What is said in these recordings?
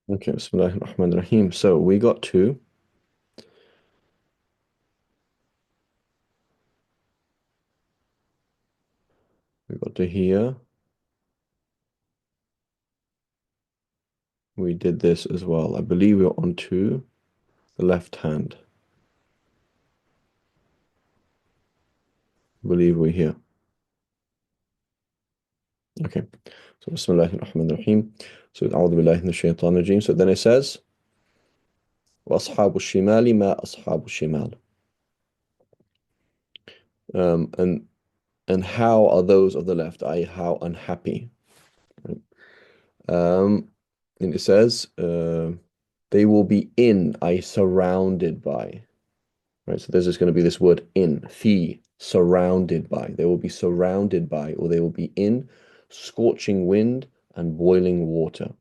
Okay, Bismillahir Rahmanir Rahim. So we got to here. We did this as well. I believe we're onto the left hand. I believe we're here. Okay. So Bismillahir Rahmanir Rahim. So A'udhu Billahi Minash Shaitanir Rajeem. So then it says, وَأَصْحَابُ الشِّمَالِ مَا أَصْحَابُ الشِّمَالِ. Um, and and how are those of the left? I how unhappy. Right? Um, and it says, they will be in, I surrounded by. Right, so there's just going to be this word in, fi, surrounded by. They will be surrounded by, or they will be in scorching wind and boiling water,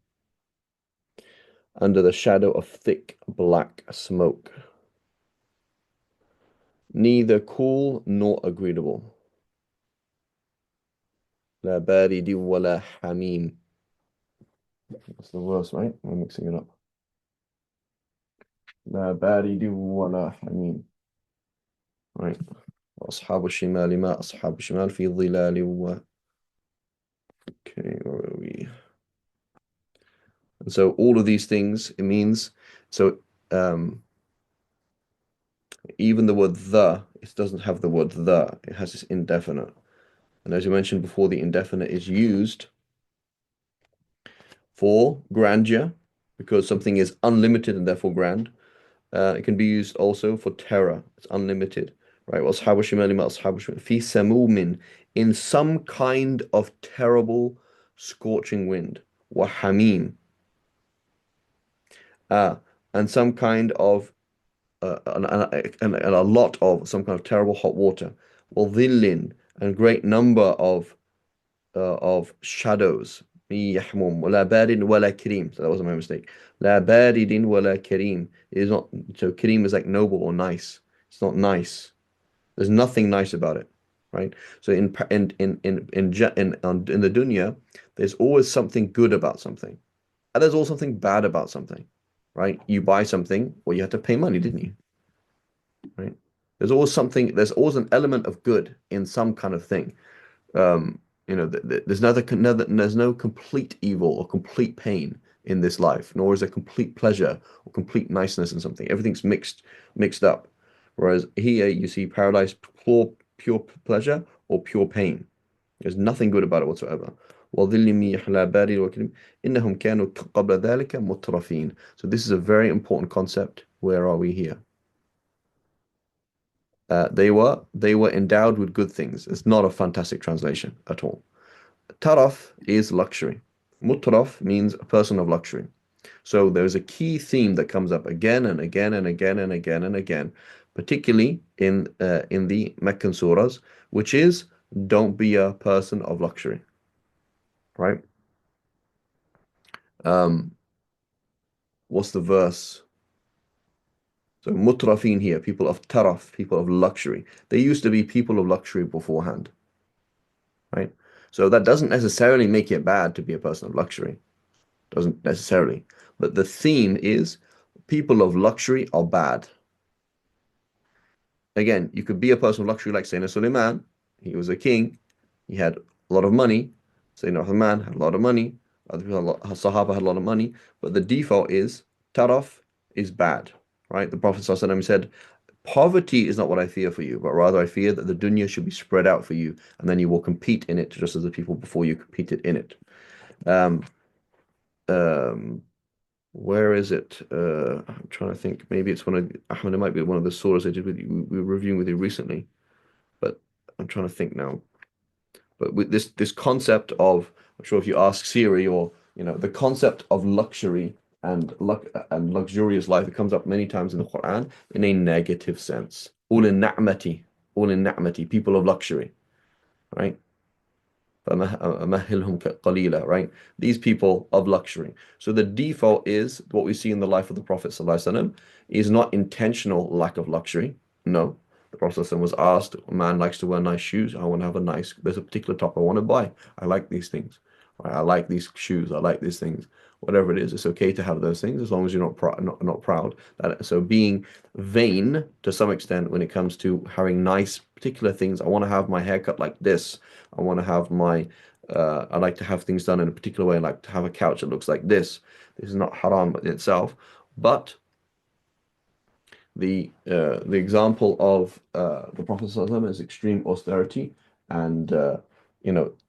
under the shadow of thick black smoke, neither cool nor agreeable. لا بارد ولا حميم. That's the worst, right? I'm mixing it up. لا بارد ولا حميم. Right. أصحاب الشمال ما أصحاب الشمال في ظلال Okay, where are we? And so all of these things, it means, so um, even the word the, it doesn't have the word the, it has this indefinite. And as you mentioned before, the indefinite is used for grandeur, because something is unlimited and therefore grand. It can be used also for terror. It's unlimited, right? وَأَصْحَابُ الشِّمَالِ مَا أَصْحَابُ الشِّمَالِ فِي سَمُومٍ, in some kind of terrible scorching wind. وَحَمِيمٍ, uh, and some kind of and a lot of some kind of terrible hot water. وَظِلٍّ, and a great number of shadows. يحموم ولا بارد ولا كريم. So that wasn't my mistake. لا بارد ولا كريم. It is not, so كريم is like noble or nice. It's not nice. There's nothing nice about it, right? So in the dunya, there's always something good about something, and there's also something bad about something, right? You buy something, well, you had to pay money, didn't you? Right? There's always something. There's always an element of good in some kind of thing. There's no complete evil or complete pain in this life, nor is there complete pleasure or complete niceness in something. Everything's mixed up. Whereas here you see paradise, pure pleasure or pure pain. There's nothing good about it whatsoever. وَظِلٍّ مِّن يَحْلَى بَارِدٍ وَكَرِيمٍ إِنَّهُمْ كَانُوا قَبْلَ ذَلِكَ مُتْرَفِينَ. So this is a very important concept. Where are we here? They were endowed with good things. It's not a fantastic translation at all. Taraf is luxury. Mutraf means a person of luxury. So there's a key theme that comes up again and again and again and again and again, particularly in the Meccan surahs, which is don't be a person of luxury, right? Um, what's the verse? So mutrafin here, people of taraf, people of luxury. They used to be people of luxury beforehand, right? So that doesn't necessarily make it bad to be a person of luxury. Doesn't necessarily. But the theme is people of luxury are bad. Again, you could be a person of luxury like Sayyidina Suleiman. He was a king. He had a lot of money. Sayyidina Uthman had a lot of money. Other people, Sahaba had a lot of money. But the default is taraf is bad, right? The Prophet ﷺ said, poverty is not what I fear for you, but rather I fear that the dunya should be spread out for you, and then you will compete in it just as the people before you competed in it. Um, um, Where is it? I'm trying to think. Maybe it's one of Ahmed. It might be one of the surahs I did with you. We were reviewing with you recently, but I'm trying to think now. But with this concept of, I'm sure if you ask Siri or the concept of luxury and luxurious life, it comes up many times in the Quran in a negative sense. All in na'mati, people of luxury, right? فَمَهِّلْهُمْ قَلِيلًا, right? These people of luxury. So the default is what we see in the life of the Prophet ﷺ is not intentional lack of luxury. No. The Prophet ﷺ was asked, a man likes to wear nice shoes. I want to have there's a particular top I want to buy. I like these things, Right? I like these shoes. I like these things. Whatever it is, it's okay to have those things as long as you're not proud. So being vain to some extent when it comes to having nice particular things. I want to have my haircut like this. I want to have my I like to have things done in a particular way. I like to have a couch that looks like this. This is not haram in itself, but the example of the Prophet ﷺ is extreme austerity and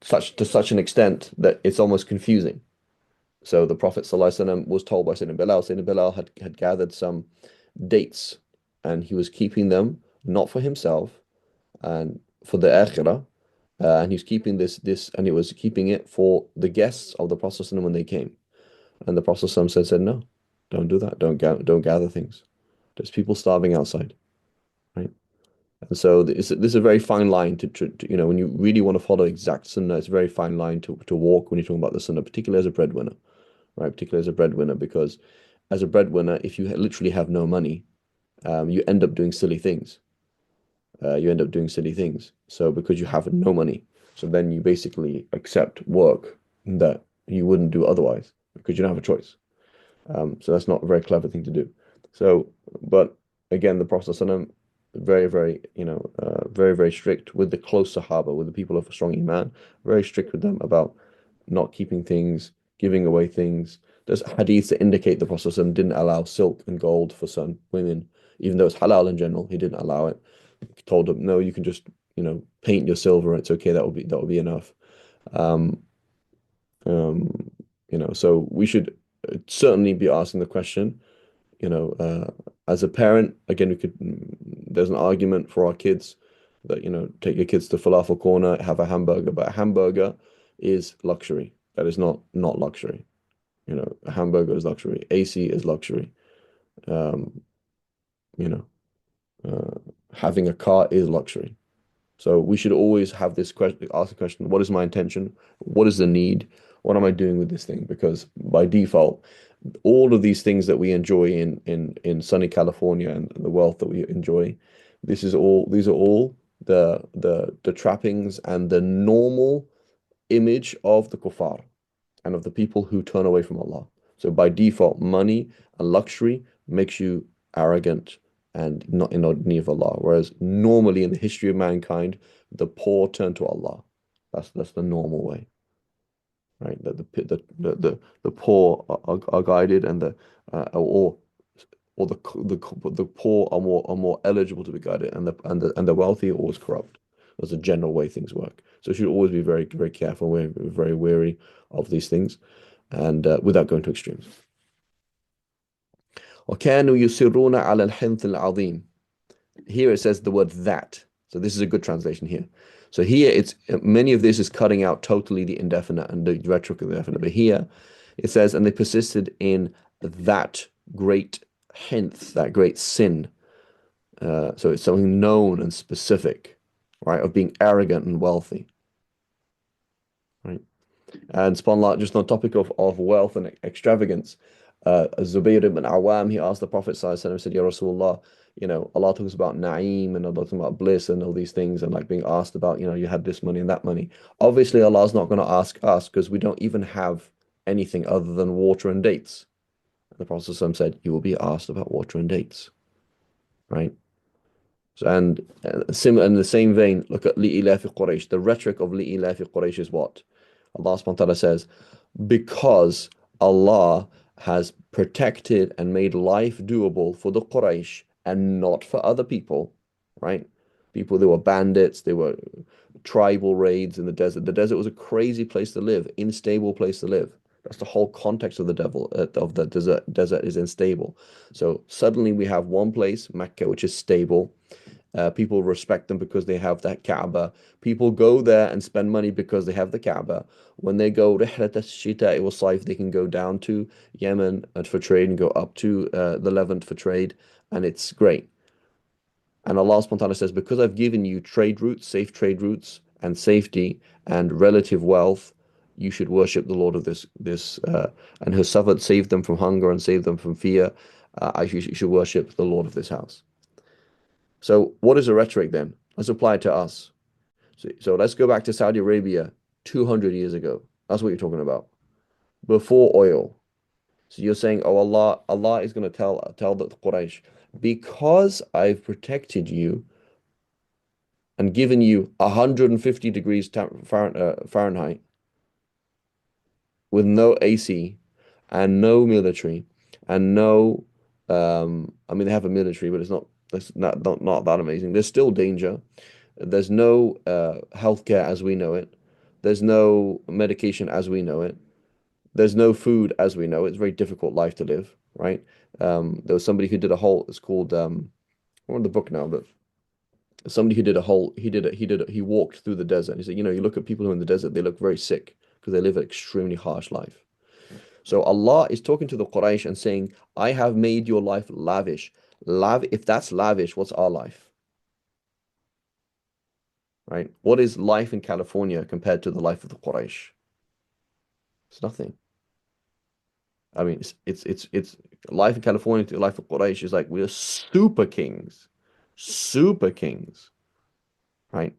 such an extent that it's almost confusing. So the Prophet ﷺ was told by Sayyidina Bilal, Sayyidina Bilal had gathered some dates and he was keeping them not for himself and for the akhirah, and he was keeping this and he was keeping it for the guests of the Prophet ﷺ when they came. And the Prophet ﷺ said, no, don't do that. Don't gather things. There's people starving outside, right? And so this is a very fine line to when you really want to follow exact sunnah, it's a very fine line to walk when you're talking about the sunnah, particularly as a breadwinner, right? Particularly as a breadwinner, because as a breadwinner, if you literally have no money, you end up doing silly things. You end up doing silly things. So because you have no money, so then you basically accept work that you wouldn't do otherwise because you don't have a choice. So that's not a very clever thing to do. So, but again, the Prophet ﷺ, very, very, very, very strict with the close Sahaba, with the people of strong Iman, very strict with them about not keeping things, giving away things. There's hadiths that indicate the Prophet ﷺ didn't allow silk and gold for some women, even though it's halal in general, he didn't allow it. He told them, no, you can just, paint your silver, it's okay, that will be enough. Um, um, so we should certainly be asking the question, as a parent, again, there's an argument for our kids that, take your kids to falafel corner, have a hamburger, but a hamburger is luxury. That is not luxury. A hamburger is luxury. AC is luxury. Um, you know, having a car is luxury. So we should always have this question, ask the question, what is my intention? What is the need? What am I doing with this thing? Because by default, all of these things that we enjoy in sunny California and the wealth that we enjoy, these are all the trappings and the normal image of the kuffar and of the people who turn away from Allah. So by default, money and luxury makes you arrogant and not in need of Allah. Whereas normally in the history of mankind, the poor turn to Allah. That's the normal way, right? That the poor are guided and the poor are more eligible to be guided and the wealthy are always corrupt. That's a general way things work. So you should always be very, very careful, very, very wary of these things and without going to extremes. وكانوا يصرون على الحنث العظيم. Here it says the word that. So this is a good translation here. So here it's many of this is cutting out totally the indefinite and the rhetoric of the definite. But here it says, and they persisted in that great hinth, that great sin. So it's something known and specific, right? Of being arrogant and wealthy, right? And subhanAllah, just on the topic of wealth and extravagance, Zubayr ibn Awam, he asked the Prophet ﷺ, said, Ya Rasulullah, Allah talks about na'im and Allah talks about bliss and all these things and like being asked about, you had this money and that money. Obviously, Allah's not going to ask us because we don't even have anything other than water and dates. And the Prophet ﷺ said, you will be asked about water and dates, right? So, and similar in the same vein, look at li'ilafi Quraysh. The rhetoric of li'ilafi Quraysh is what? Allah subhanahu wa ta'ala says, because Allah has protected and made life doable for the Quraysh and not for other people, right? People, they were bandits, they were tribal raids in the desert. The desert was a crazy place to live, unstable place to live. That's the whole context of the devil of the desert. Desert is unstable. So suddenly we have one place, Mecca, which is stable. People respect them because they have that Kaaba. People go there and spend money because they have the Kaaba. When they go Rihlat al-Shita wa Sayf, they can go down to Yemen for trade and go up to the Levant for trade, and it's great. And Allah subhanahu wa ta'ala says, because I've given you trade routes, safe trade routes, and safety and relative wealth, you should worship the Lord of this and who suffered, saved them from hunger and saved them from fear. You should worship the Lord of this house. So what is the rhetoric then? Let's apply it to us. So let's go back to Saudi Arabia 200 years ago. That's what you're talking about. Before oil. So you're saying, oh, Allah is going to tell the Quraysh, because I've protected you and given you 150 degrees Fahrenheit with no AC and no military and no, I mean, they have a military, but it's not, that's not that amazing. There's still danger. There's no healthcare as we know it. There's no medication as we know it. There's no food as we know it. It's a very difficult life to live, right? There was somebody who did a whole, it's called, I'm on the book now, but somebody who did a whole, he walked through the desert. He said, you look at people who are in the desert, they look very sick because they live an extremely harsh life. So Allah is talking to the Quraysh and saying, I have made your life lavish. If that's lavish, what's our life? Right? What is life in California compared to the life of the Quraysh? It's nothing. I mean, it's life in California to life of Quraysh is like we're super kings, right?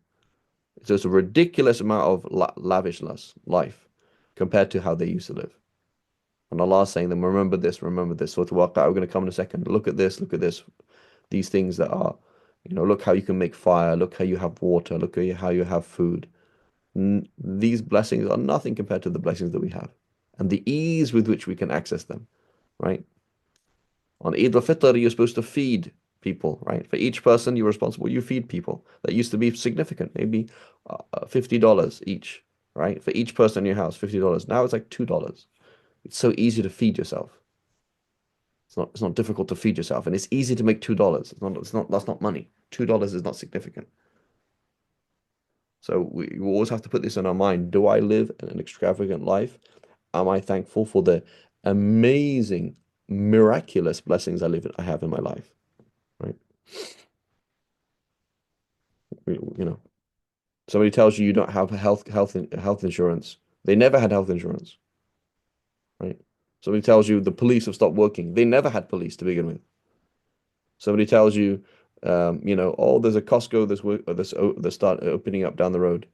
It's just a ridiculous amount of lavishness life compared to how they used to live. And Allah is saying them, remember this, remember this. So to Waqiah, we're going to come in a second. Look at this. These things that are, look how you can make fire, look how you have water, look how you have food. These blessings are nothing compared to the blessings that we have and the ease with which we can access them, right? On Eid al-Fitr, you're supposed to feed people, right? For each person you're responsible, you feed people. That used to be significant, maybe $50 each, right? For each person in your house, $50. Now it's like $2. It's so easy to feed yourself. It's not difficult to feed yourself, and it's easy to make $2. That's not money. $2 is not significant. So we always have to put this in our mind. Do I live an extravagant life? Am I thankful for the amazing, miraculous blessings I have in my life? Right? You know, somebody tells you don't have health insurance. They never had health insurance, right? Somebody tells you the police have stopped working. They never had police to begin with. Somebody tells you, oh, there's a Costco that's start opening up down the road.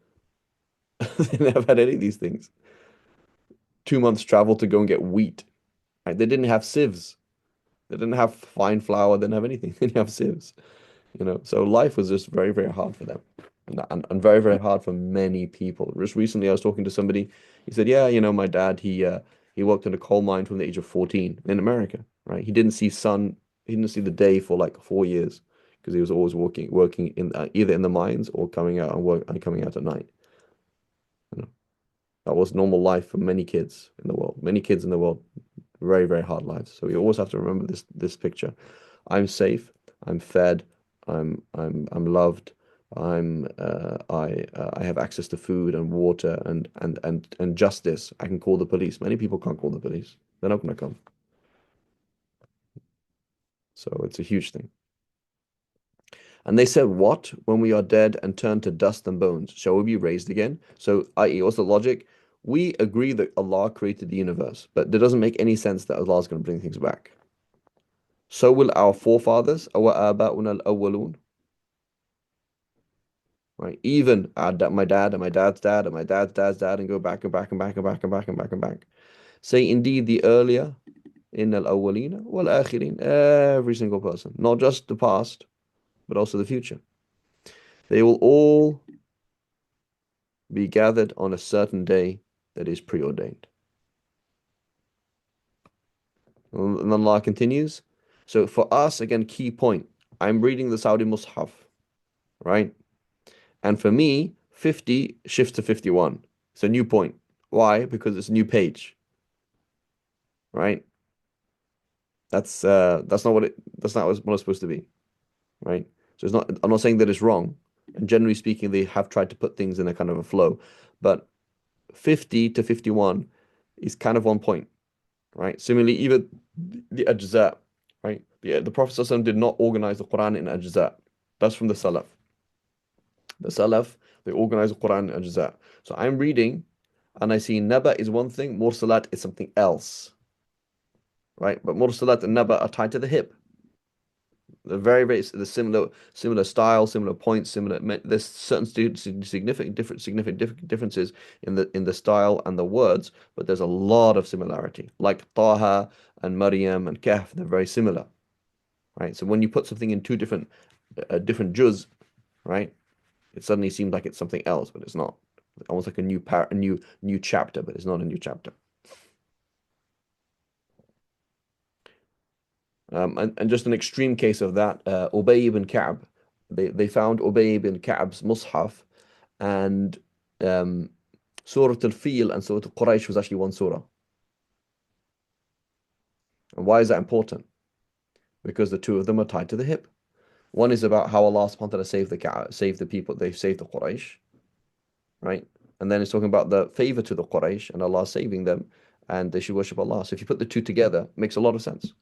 They never had any of these things. 2 months travel to go and get wheat. Right? They didn't have sieves. They didn't have fine flour. They didn't have anything. They didn't have sieves. So life was just very, very hard for them, and very, very hard for many people. Just recently, I was talking to somebody. He said, "Yeah, my dad. He worked in a coal mine from the age of 14 in America. Right? He didn't see sun. He didn't see the day for like 4 years because he was always working in either in the mines or coming out and coming out at night. You know, that was normal life for many kids in the world. Many kids in the world, very, very hard lives. So we always have to remember this picture. I'm safe. I'm fed. I'm loved. I have access to food and water and justice. I can call the police. Many people can't call the police. They're not going to come. So it's a huge thing. And they said, what? When we are dead and turned to dust and bones, shall we be raised again? So, i.e., what's the logic? We agree that Allah created the universe, but it doesn't make any sense that Allah is going to bring things back. So will our forefathers, our aba'una al-awwalun, right? Even my dad and my dad's dad and my dad's dad's dad, and go back and back and back and back and back and back and back. Say indeed the earlier in al-awwalina wal akhirin, every single person, not just the past, but also the future. They will all be gathered on a certain day that is preordained. And Allah continues. So for us, again, key point. I'm reading the Saudi Mus'haf, right? And for me, 50 shifts to 51. It's a new point. Why? Because it's a new page, right? That's not what it's supposed to be, right? So it's not. I'm not saying that it's wrong. And generally speaking, they have tried to put things in a kind of a flow, but 50 to 51 is kind of one point, right? Similarly, even the ajza, right? The Prophet ﷺ did not organize the Quran in ajza. That's from the Salaf. The Salaf, they organize the Quran in ajza. So I'm reading and I see Naba is one thing, Mursalat is something else, right? But Mursalat and Naba are tied to the hip. They're very, very the similar style, similar points, similar. There's certain significant differences in the style and the words, but there's a lot of similarity. Like Taha and Maryam and Kahf, they're very similar, right? So when you put something in two different juz, right, it suddenly seems like it's something else, but it's not. Almost like a new chapter, but it's not a new chapter. And just an extreme case of that, Ubay ibn Ka'b. They found Ubay ibn Ka'b's Mus'haf, and um, Surah Al-Fil and Surah Al-Quraysh was actually one surah. And why is that important? Because the two of them are tied to the hip. One is about how Allah subhanahu wa ta'ala saved the Ka'bah, saved the people, they saved the Quraysh, right? And then it's talking about the favor to the Quraysh and Allah saving them, and they should worship Allah. So if you put the two together, it makes a lot of sense.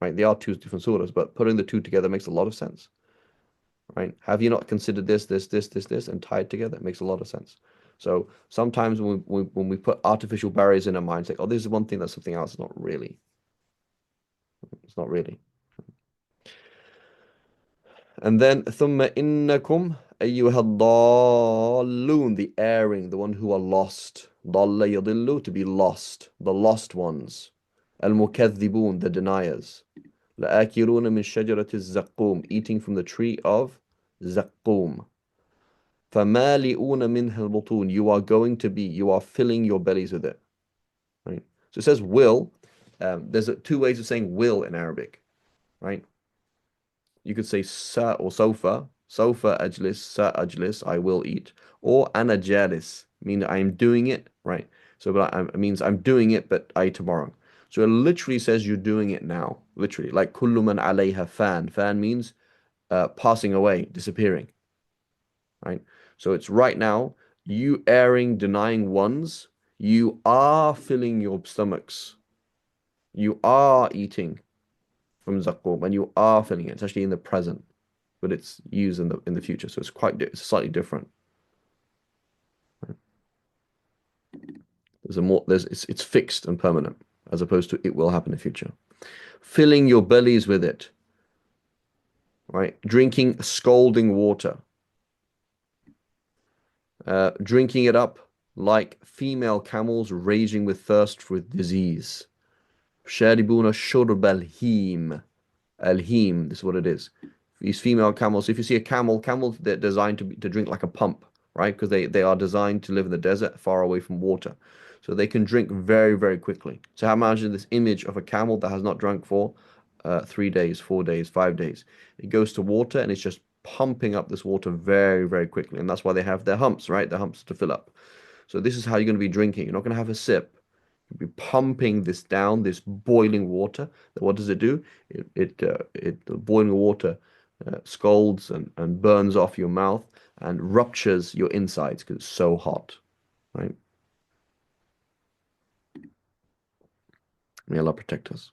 Right? They are two different surahs, but putting the two together makes a lot of sense. Right? Have you not considered this, and tied together? It makes a lot of sense. So sometimes when we put artificial barriers in our minds, like, oh, this is one thing, that's something else. It's not really. It's not really. And then ثم إنكم أيها الضالون, the erring, the one who are lost. ضل يضل, to be lost, the lost ones. المكذبون, the deniers. لآكلون من شجرة الزقوم, eating from the tree of زقوم. فمالئون منها البطون, you are filling your bellies with it. Right? So it says will. There's two ways of saying will in Arabic, right? You could say sa or sofa. Sofa ajlis, sa ajlis, I will eat. Or ana jalis, meaning I am doing it, right? So but it means I'm doing it, but I tomorrow. So it literally says you're doing it now, literally. Like kullu man alayha fan. Fan means passing away, disappearing, right? So it's right now, you erring, denying ones, you are filling your stomachs. You are eating from Zaqum, and you are feeling it. It's actually in the present, but it's used in the future, so it's slightly different. It's fixed and permanent, as opposed to it will happen in the future. Filling your bellies with it, right? Drinking scalding water, drinking it up like female camels raging with thirst for disease. Sharibuna shurb al-him. Al-him, this is what it is. These female camels, if you see a camels, they're designed to drink like a pump, right? Because they are designed to live in the desert, far away from water. So they can drink very, very quickly. So imagine this image of a camel that has not drunk for 3 days, 4 days, 5 days. It goes to water and it's just pumping up this water very, very quickly. And that's why they have their humps, right? Their humps to fill up. So this is how you're going to be drinking. You're not going to have a sip. You'll be pumping this down, this boiling water. What does it do? The boiling water scalds and burns off your mouth and ruptures your insides because it's so hot, right? May Allah protect us.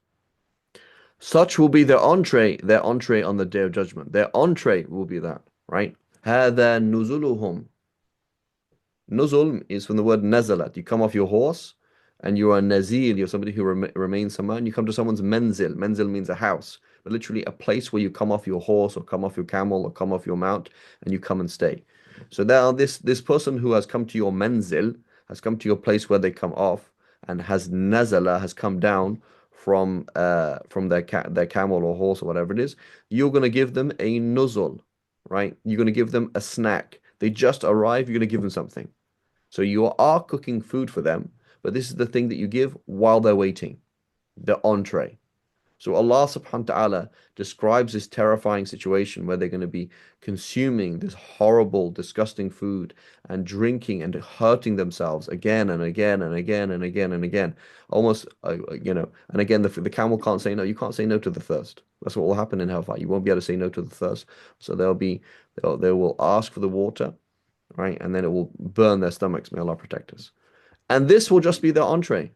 Such will be their entree on the day of judgment. Their entree will be that, right? هذا نزلهم. Nuzul is from the word nazalat. You come off your horse and you are nazil. You're somebody who remains somewhere, and you come to someone's menzil. Menzil means a house, but literally a place where you come off your horse or come off your camel or come off your mount and you come and stay. So now this person who has come to your menzil, has come to your place where they come off, and has nazala, has come down from their camel or horse or whatever it is. You're going to give them a nuzul, right? You're going to give them a snack. They just arrived, you're going to give them something. So you are cooking food for them, but this is the thing that you give while they're waiting, the entree. So Allah subhanahu wa ta'ala describes this terrifying situation where they're going to be consuming this horrible, disgusting food and drinking and hurting themselves again and again and again and again and again. Almost, and again, the camel can't say no. You can't say no to the thirst. That's what will happen in hellfire. You won't be able to say no to the thirst. So they will ask for the water, right? And then it will burn their stomachs. May Allah protect us. And this will just be their entree.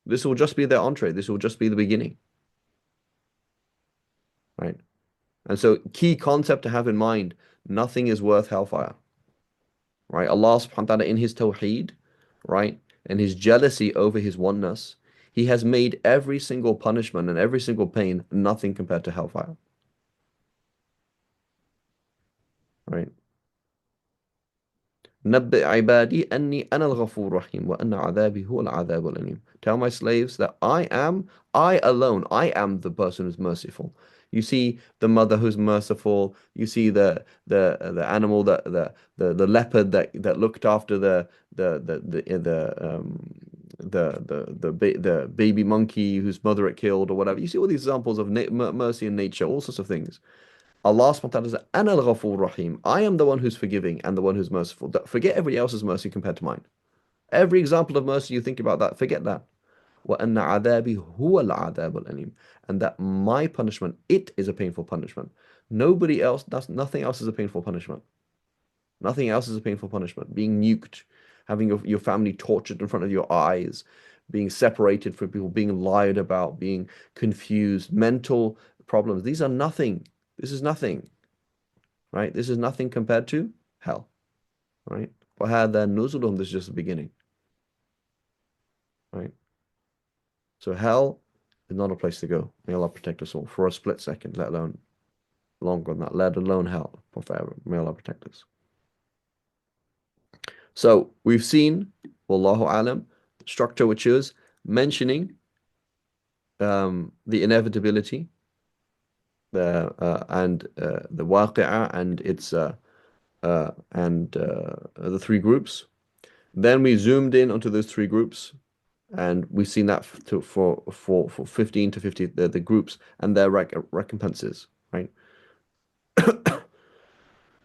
This will just be their entree. This will just be the beginning. Right? And so key concept to have in mind, nothing is worth hellfire. Right? Allah subhanahu wa ta'ala in his tawheed, right? And his jealousy over his oneness, He has made every single punishment and every single pain nothing compared to hellfire. Right? نبئ عبادي أني أنا الغفور الرحيم وأن عذابي هو العذاب الأليم. Tell my slaves that I alone, I am the person who's merciful. You see the mother who's merciful. You see the animal the leopard that looked after the baby monkey whose mother it killed or whatever. You see all these examples of mercy in nature, all sorts of things. Allah subhanahu wa ta'ala says, Ana al-Ghafur Rahim. I am the one who's forgiving and the one who's merciful. Forget everybody else's mercy compared to mine. Every example of mercy you think about that, forget that. وَأَنَّ عَذَابِي هُوَ الْعَذَابُ الْأَلِيمُ. And that my punishment, it is a painful punishment. Nobody else, nothing else is a painful punishment. Nothing else is a painful punishment. Being nuked, having your family tortured in front of your eyes, being separated from people, being lied about, being confused, mental problems. These are nothing. This is nothing, right? This is nothing compared to hell, right? وَهَذَا نُزُلُهُمْ. This is just the beginning, right? So hell is not a place to go. May Allah protect us all for a split second, let alone longer than that, let alone hell for forever. May Allah protect us. So we've seen, Wallahu alam, structure which is mentioning the inevitability, the Waqiah and its the three groups. Then we zoomed in onto those three groups, and we've seen that for 15 to 50 the groups and their recompenses, right?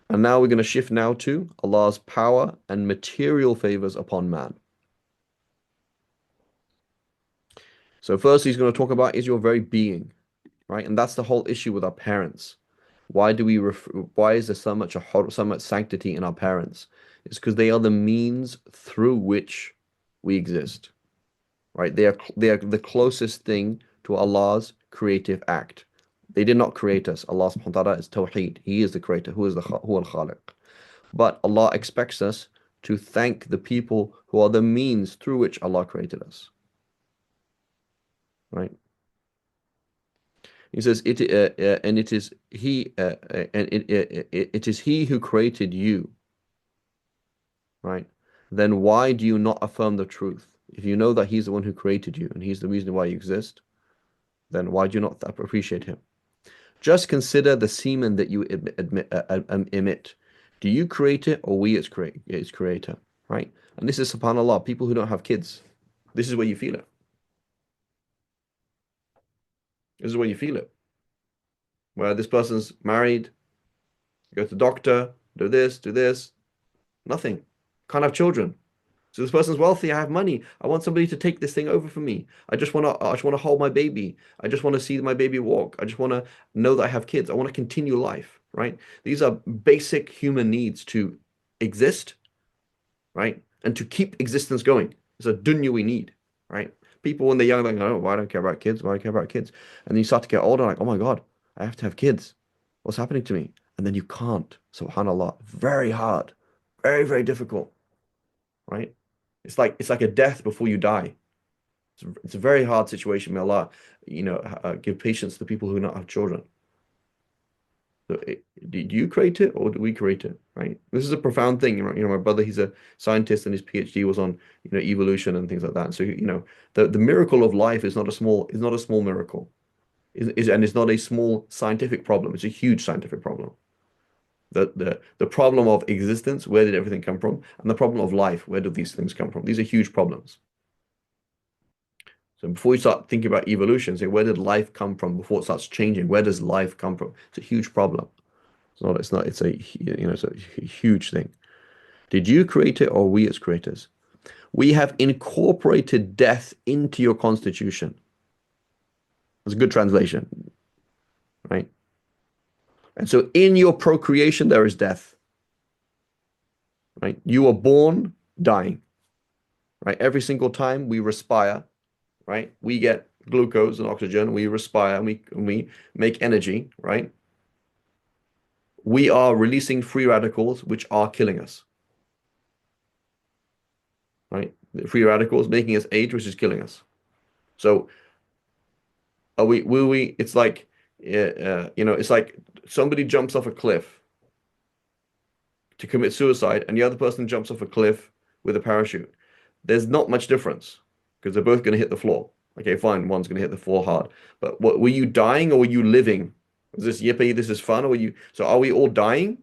And now we're going to shift now to Allah's power and material favors upon man. So first he's going to talk about is your very being, right? And that's the whole issue with our parents. Why is there so much sanctity in our parents? It's because they are the means through which we exist, right? They are the closest thing to Allah's creative act. They did not create us. Allah subhanahu wa ta'ala is Tawheed. He is the creator, who al-Khaliq. But Allah expects us to thank the people who are the means through which Allah created us. Right? He says, it is He who created you. Right? Then why do you not affirm the truth? If you know that He's the one who created you and He's the reason why you exist, then why do you not appreciate Him? Just consider the semen that you emit. Do you create it or we its creator? Right? And this is subhanAllah, people who don't have kids. This is where you feel it. This is where you feel it. Where this person's married, go to the doctor, do this, nothing. Can't have children. So this person's wealthy, I have money. I want somebody to take this thing over for me. I just want to hold my baby. I just want to see my baby walk. I just want to know that I have kids. I want to continue life, right? These are basic human needs to exist, right? And to keep existence going. It's a dunya we need, right? People when they're young, they're like, oh, why don't I care about kids? Why do I care about kids? And then you start to get older, like, oh my God, I have to have kids. What's happening to me? And then you can't. SubhanAllah. Very hard. Very, very difficult. Right? It's like a death before you die. It's a very hard situation. May Allah, give patience to people who do not have children. So did you create it or do we create it? Right? This is a profound thing. My brother, he's a scientist and his PhD was on, evolution and things like that. So, the miracle of life is not a small miracle. And it's not a small scientific problem. It's a huge scientific problem. The problem of existence, where did everything come from? And the problem of life, where do these things come from? These are huge problems. So before you start thinking about evolution, say, where did life come from before it starts changing? Where does life come from? It's a huge problem. It's a huge thing. Did you create it or we as creators? We have incorporated death into your constitution. That's a good translation, right? And so in your procreation, there is death, right? You are born dying, right? Every single time we respire, right? We get glucose and oxygen, we respire, and we make energy, right? We are releasing free radicals, which are killing us, right? The free radicals making us age, which is killing us. So are we, will we, it's like, it's like somebody jumps off a cliff to commit suicide and the other person jumps off a cliff with a parachute. There's not much difference because they're both going to hit the floor. Okay, fine, one's going to hit the floor hard. But what, were you dying or were you living? Is this yippee, this is fun, or were you, so are we all dying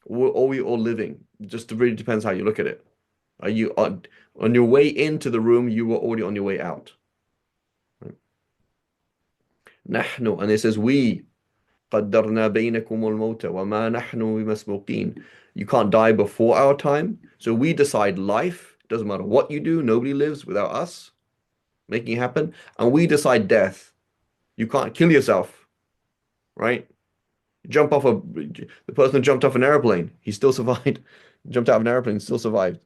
or are we all living? Just really depends how you look at it. Are you on your way into the room, you were already on your way out. Right? نحن, and it says we قدرنا بينكم الموت وما نحن بمسبوقين. You can't die before our time. So we decide life. Doesn't matter what you do, nobody lives without us making it happen. And we decide death. You can't kill yourself, right? Jump off the person who jumped off an airplane, he still survived. Jumped out of an airplane, still survived.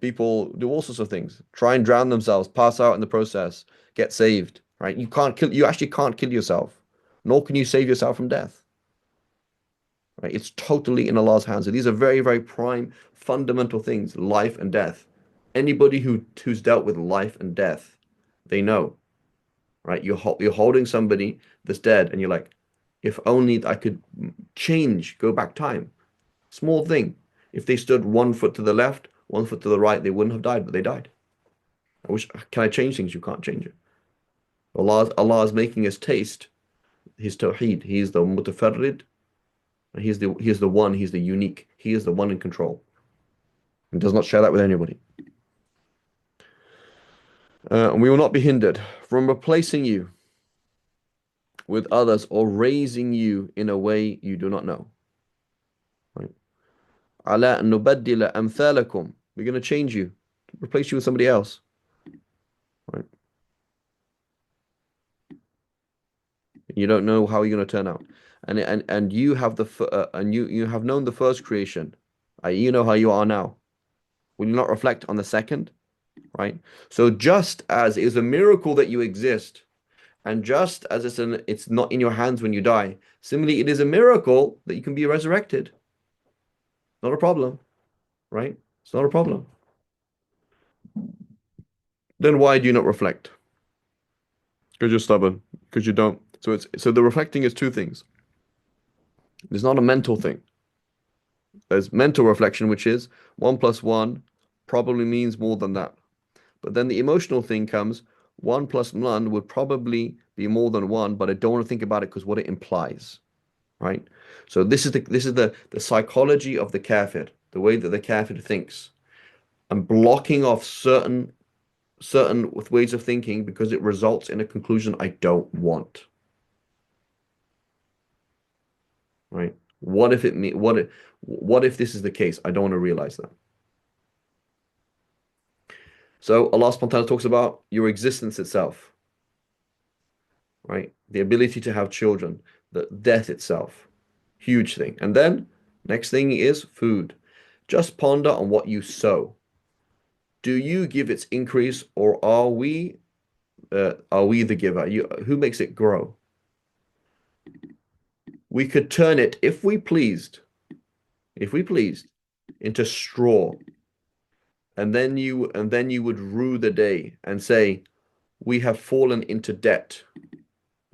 People do all sorts of things. Try and drown themselves, pass out in the process, get saved, right? You actually can't kill yourself, nor can you save yourself from death. Right? It's totally in Allah's hands. So these are very, very prime, fundamental things, life and death. Anybody who's dealt with life and death, they know, right? You're holding somebody that's dead, and you're like, if only I could change, go back time. Small thing. If they stood 1 foot to the left, 1 foot to the right, they wouldn't have died, but they died. Can I change things? You can't change it. Allah is making us taste His Tawheed. He is the Mutafarrid. He is the one, He's the unique. He is the one in control. And does not share that with anybody. And we will not be hindered from replacing you with others or raising you in a way you do not know. Right? عَلَىٰ أَن نُبَدِّلَ أَمْثَالَكُمْ. We're going to change you, replace you with somebody else. Right? You don't know how you're going to turn out. And you have you have known the first creation. You know how you are now. Will you not reflect on the second? Right? So just as it is a miracle that you exist, and just as it's not in your hands when you die, similarly, it is a miracle that you can be resurrected. Not a problem, right? It's not a problem. Then why do you not reflect? Because you're stubborn. Because you don't. So the reflecting is two things. It's not a mental thing. There's mental reflection, which is 1 + 1 probably means more than that. But then the emotional thing comes, 1 + 1 would probably be more than one, but I don't want to think about it because what it implies, right? So this is the psychology of the kafir, the way that the kafir thinks. I'm blocking off certain ways of thinking because it results in a conclusion I don't want. Right? What if this is the case? I don't want to realize that. So Allah subhanahu wa ta'ala talks about your existence itself. Right? The ability to have children, the death itself. Huge thing. And then next thing is food. Just ponder on what you sow. Do you give its increase, or are we the giver? Who makes it grow? We could turn it, if we pleased, into straw. And then you would rue the day and say, we have fallen into debt.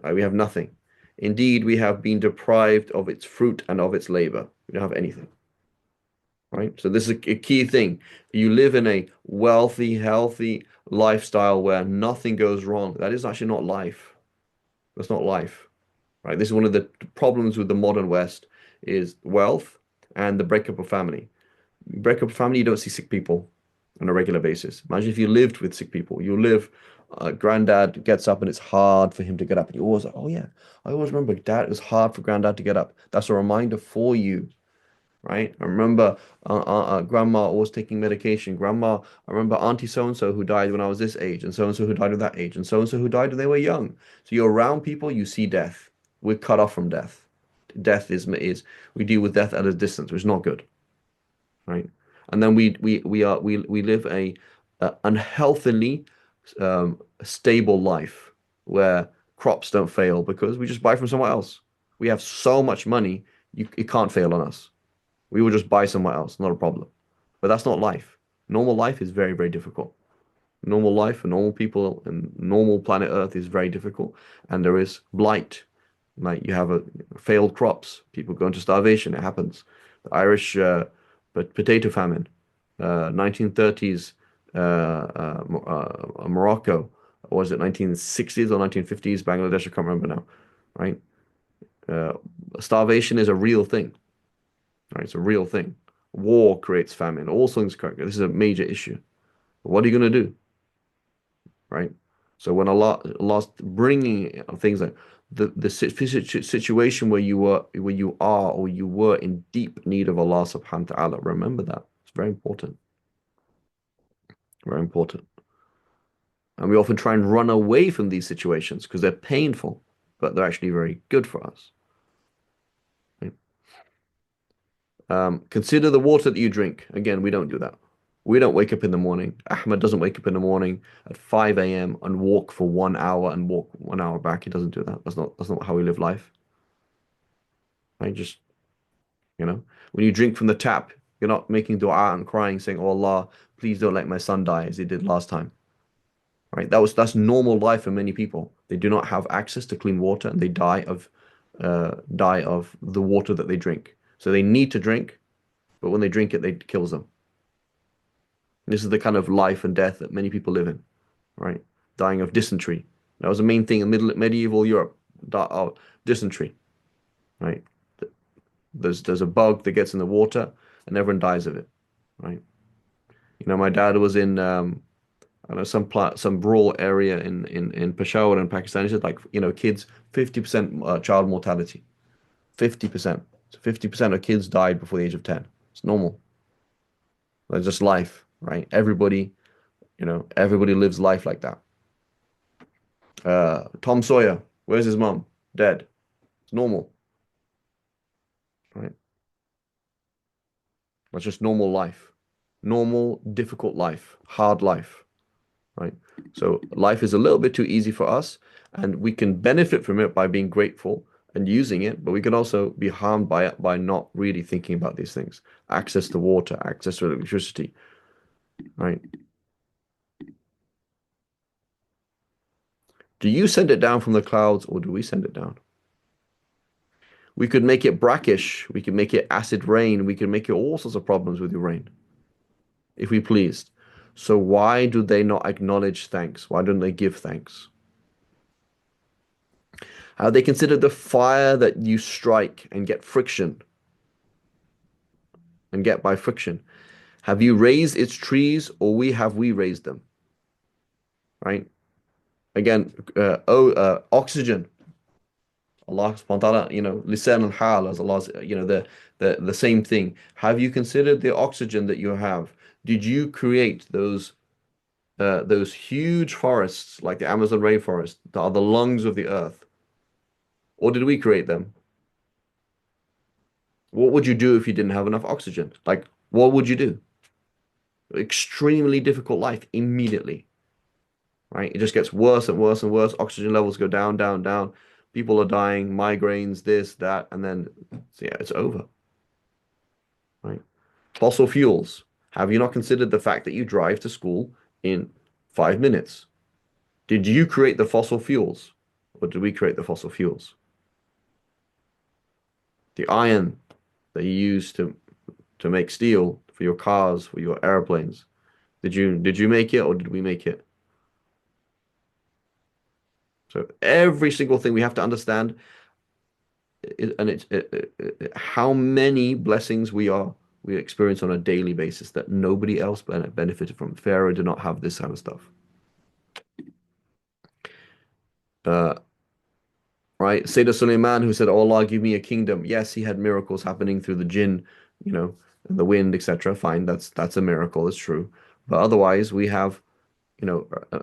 We have nothing. Indeed, we have been deprived of its fruit and of its labor. We don't have anything. Right? So this is a key thing. You live in a wealthy, healthy lifestyle where nothing goes wrong. That is actually not life. That's not life. Right? This is one of the problems with the modern West is wealth and the breakup of family. You break up a family, you don't see sick people on a regular basis. Imagine if you lived with sick people. You live, granddad gets up and it's hard for him to get up. And you always, oh yeah, I always remember dad, it was hard for granddad to get up. That's a reminder for you, right? I remember grandma always taking medication. I remember auntie so-and-so who died when I was this age, and so-and-so who died at that age, and so-and-so who died when they were young. So you're around people, you see death. We're cut off from death. Death is we deal with death at a distance, which is not good, right? And then we live a unhealthily stable life where crops don't fail because we just buy from somewhere else. We have so much money, it can't fail on us. We will just buy somewhere else, not a problem. But that's not life. Normal life is very, very difficult. Normal life for normal people and normal planet Earth is very difficult. And there is blight. Like you have a failed crops, people go into starvation. It happens. The Irish potato famine, 1930s, Morocco, or was it 1960s or 1950s? Bangladesh, I can't remember now. Right? Uh, Starvation is a real thing. Right? It's a real thing. War creates famine. All things. This is a major issue. What are you going to do? Right? So when Allah's bringing things like the situation where you are or you were in deep need of Allah subhanahu wa ta'ala, remember that. It's very important. Very important. And we often try and run away from these situations because they're painful, but they're actually very good for us. Right? Consider the water that you drink. Again, we don't do that. We don't wake up in the morning. Ahmed doesn't wake up in the morning at 5 a.m. and walk for 1 hour and walk 1 hour back. He doesn't do that. That's not how we live life. Right? Just, when you drink from the tap, you're not making dua and crying, saying, "Oh Allah, please don't let my son die," as he did last time. Right? That's normal life for many people. They do not have access to clean water and they die of the water that they drink. So they need to drink, but when they drink it, it kills them. This is the kind of life and death that many people live in, right? Dying of dysentery. That was the main thing in medieval Europe. Dysentery, right? There's a bug that gets in the water and everyone dies of it, right? My dad was in I don't know some rural area in Peshawar in Pakistan. He said like kids 50% child mortality, 50%. So 50% of kids died before the age of 10. It's normal. That's just life, right? Everybody lives life like that. Tom Sawyer, where's his mom? Dead. It's normal, right? That's just normal life. Normal, difficult life, hard life, right? So life is a little bit too easy for us, and we can benefit from it by being grateful and using it, but we can also be harmed by it by not really thinking about these things. Access to water, access to electricity, right? Do you send it down from the clouds or do we send it down? We could make it brackish. We could make it acid rain. We could make it all sorts of problems with your rain if we pleased. So why do they not acknowledge thanks? Why don't they give thanks? Have they considered the fire that you strike and get friction and get by friction? Have you raised its trees or we raised them? Right? Again, oxygen. Allah subhanahu wa ta'ala, lisan al-hal as Allah's, the same thing. Have you considered the oxygen that you have? Did you create those huge forests like the Amazon rainforest that are the lungs of the earth? Or did we create them? What would you do if you didn't have enough oxygen? Like, what would you do? Extremely difficult life immediately, right? It just gets worse and worse and worse. Oxygen levels go down, down, down. People are dying, migraines, this, that, and then, so yeah, it's over, right? Fossil fuels. Have you not considered the fact that you drive to school in 5 minutes? Did you create the fossil fuels, or did we create the fossil fuels? The iron that you use to make steel for your cars, for your airplanes. Did you make it or did we make it? So every single thing we have to understand, and it's how many blessings we experience on a daily basis that nobody else benefited from. Pharaoh did not have this kind of stuff. Uh, right? Sayyidina Sulaiman, who said, "Oh Allah, give me a kingdom." Yes, he had miracles happening through the jinn, the wind, etc. Fine, that's a miracle. It's true. But otherwise, we have,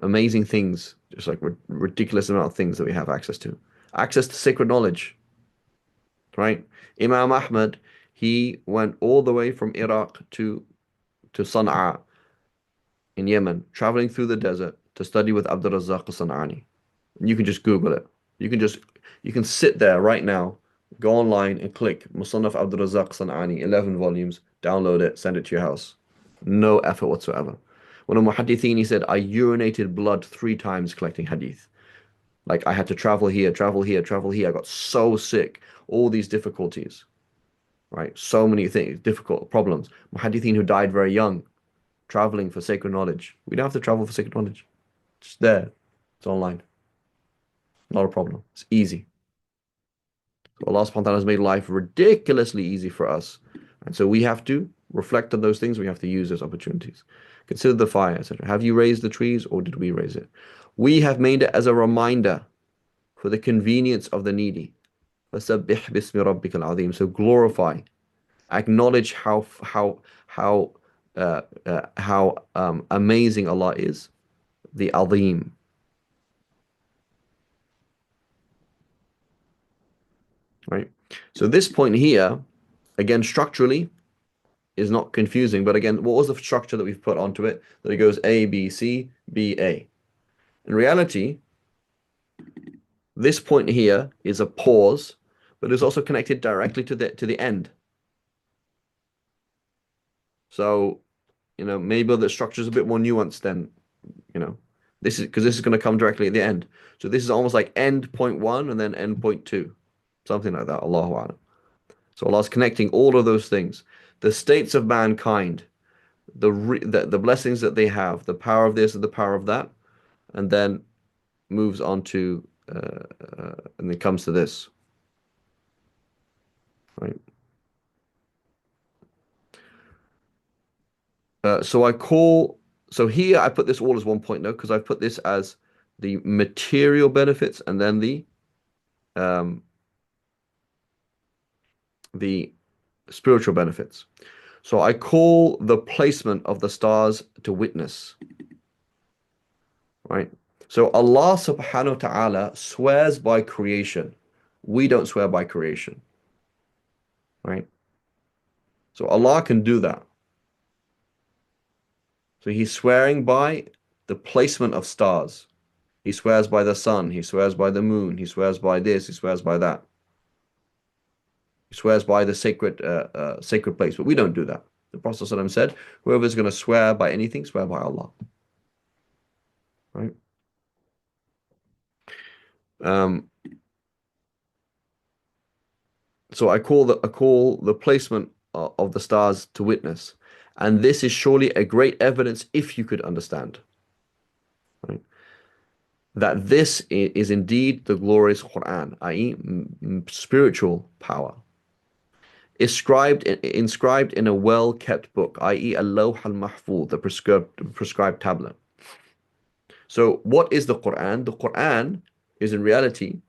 amazing things, just like ridiculous amount of things that we have access to. Access to sacred knowledge, right? Imam Ahmad, he went all the way from Iraq to Sana'a in Yemen, traveling through the desert to study with Abdul Razzaq al-San'ani. You can just Google it. You can sit there right now, go online and click Musannaf Abdul Razzaq San'ani, 11 volumes, download it, send it to your house. No effort whatsoever. One of Muhaddithin, he said, I urinated blood 3 times collecting hadith. Like I had to travel here, travel here, travel here. I got so sick, all these difficulties, right? So many things, difficult problems. Muhaddithin who died very young, traveling for sacred knowledge. We don't have to travel for sacred knowledge. It's there. It's online. Not a problem. It's easy. Allah subhanahu wa ta'ala has made life ridiculously easy for us. And so we have to reflect on those things. We have to use those opportunities. Consider the fire, etc. Have you raised the trees or did we raise it? We have made it as a reminder for the convenience of the needy. فَسَبِّحْ بِاسْمِ رَبِّكَ الْعَظِيمِ. So glorify, acknowledge how amazing Allah is, the Azim. Right? So this point here, again, structurally, is not confusing. But again, what was the structure that we've put onto it? That it goes A, B, C, B, A. In reality, this point here is a pause, but it's also connected directly to the end. So, maybe the structure is a bit more nuanced than, this is because this is going to come directly at the end. So this is almost like end point one and then end point two, something like that. Allahu A'lam. So Allah's connecting all of those things, the states of mankind, the blessings that they have, the power of this and the power of that, and then moves on to and then comes to this, right? So here I put this all as one point now because I've put this as the material benefits and then the spiritual benefits. So I call the placement of the stars to witness, right? So Allah subhanahu wa ta'ala swears by creation. We don't swear by creation, right? So Allah can do that. So he's swearing by the placement of stars. He swears by the sun. He swears by the moon. He swears by this. He swears by that. He swears by the sacred place. But we don't do that. The Prophet ﷺ said, whoever's going to swear by anything, swear by Allah. Right? So I call the placement of the stars to witness. And this is surely a great evidence if you could understand. Right? That this is indeed the glorious Quran, i.e. spiritual power. Inscribed in a well-kept book, i.e. a lawh al-mahfuz, the prescribed tablet. So what is the Quran? The Quran is in reality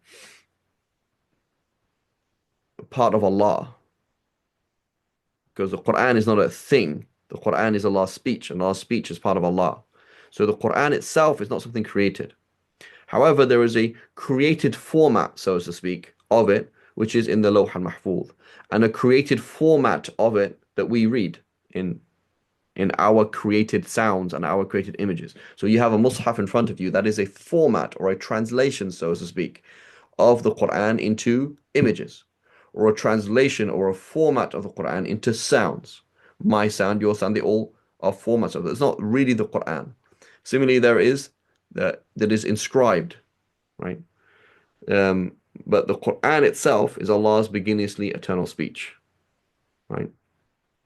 part of Allah. Because the Quran is not a thing. The Quran is Allah's speech, and Allah's speech is part of Allah. So the Quran itself is not something created. However, there is a created format, so to speak, of it, which is in the Lawh al-Mahfuz, and a created format of it that we read in our created sounds and our created images. So you have a mushaf in front of you that is a format or a translation, so to speak, of the Quran into images, or a translation or a format of the Quran into sounds. My sound, your sound, they all are formats of it. It's not really the Quran. Similarly, there is that is inscribed, right? But the Quran itself is Allah's beginninglessly eternal speech, right?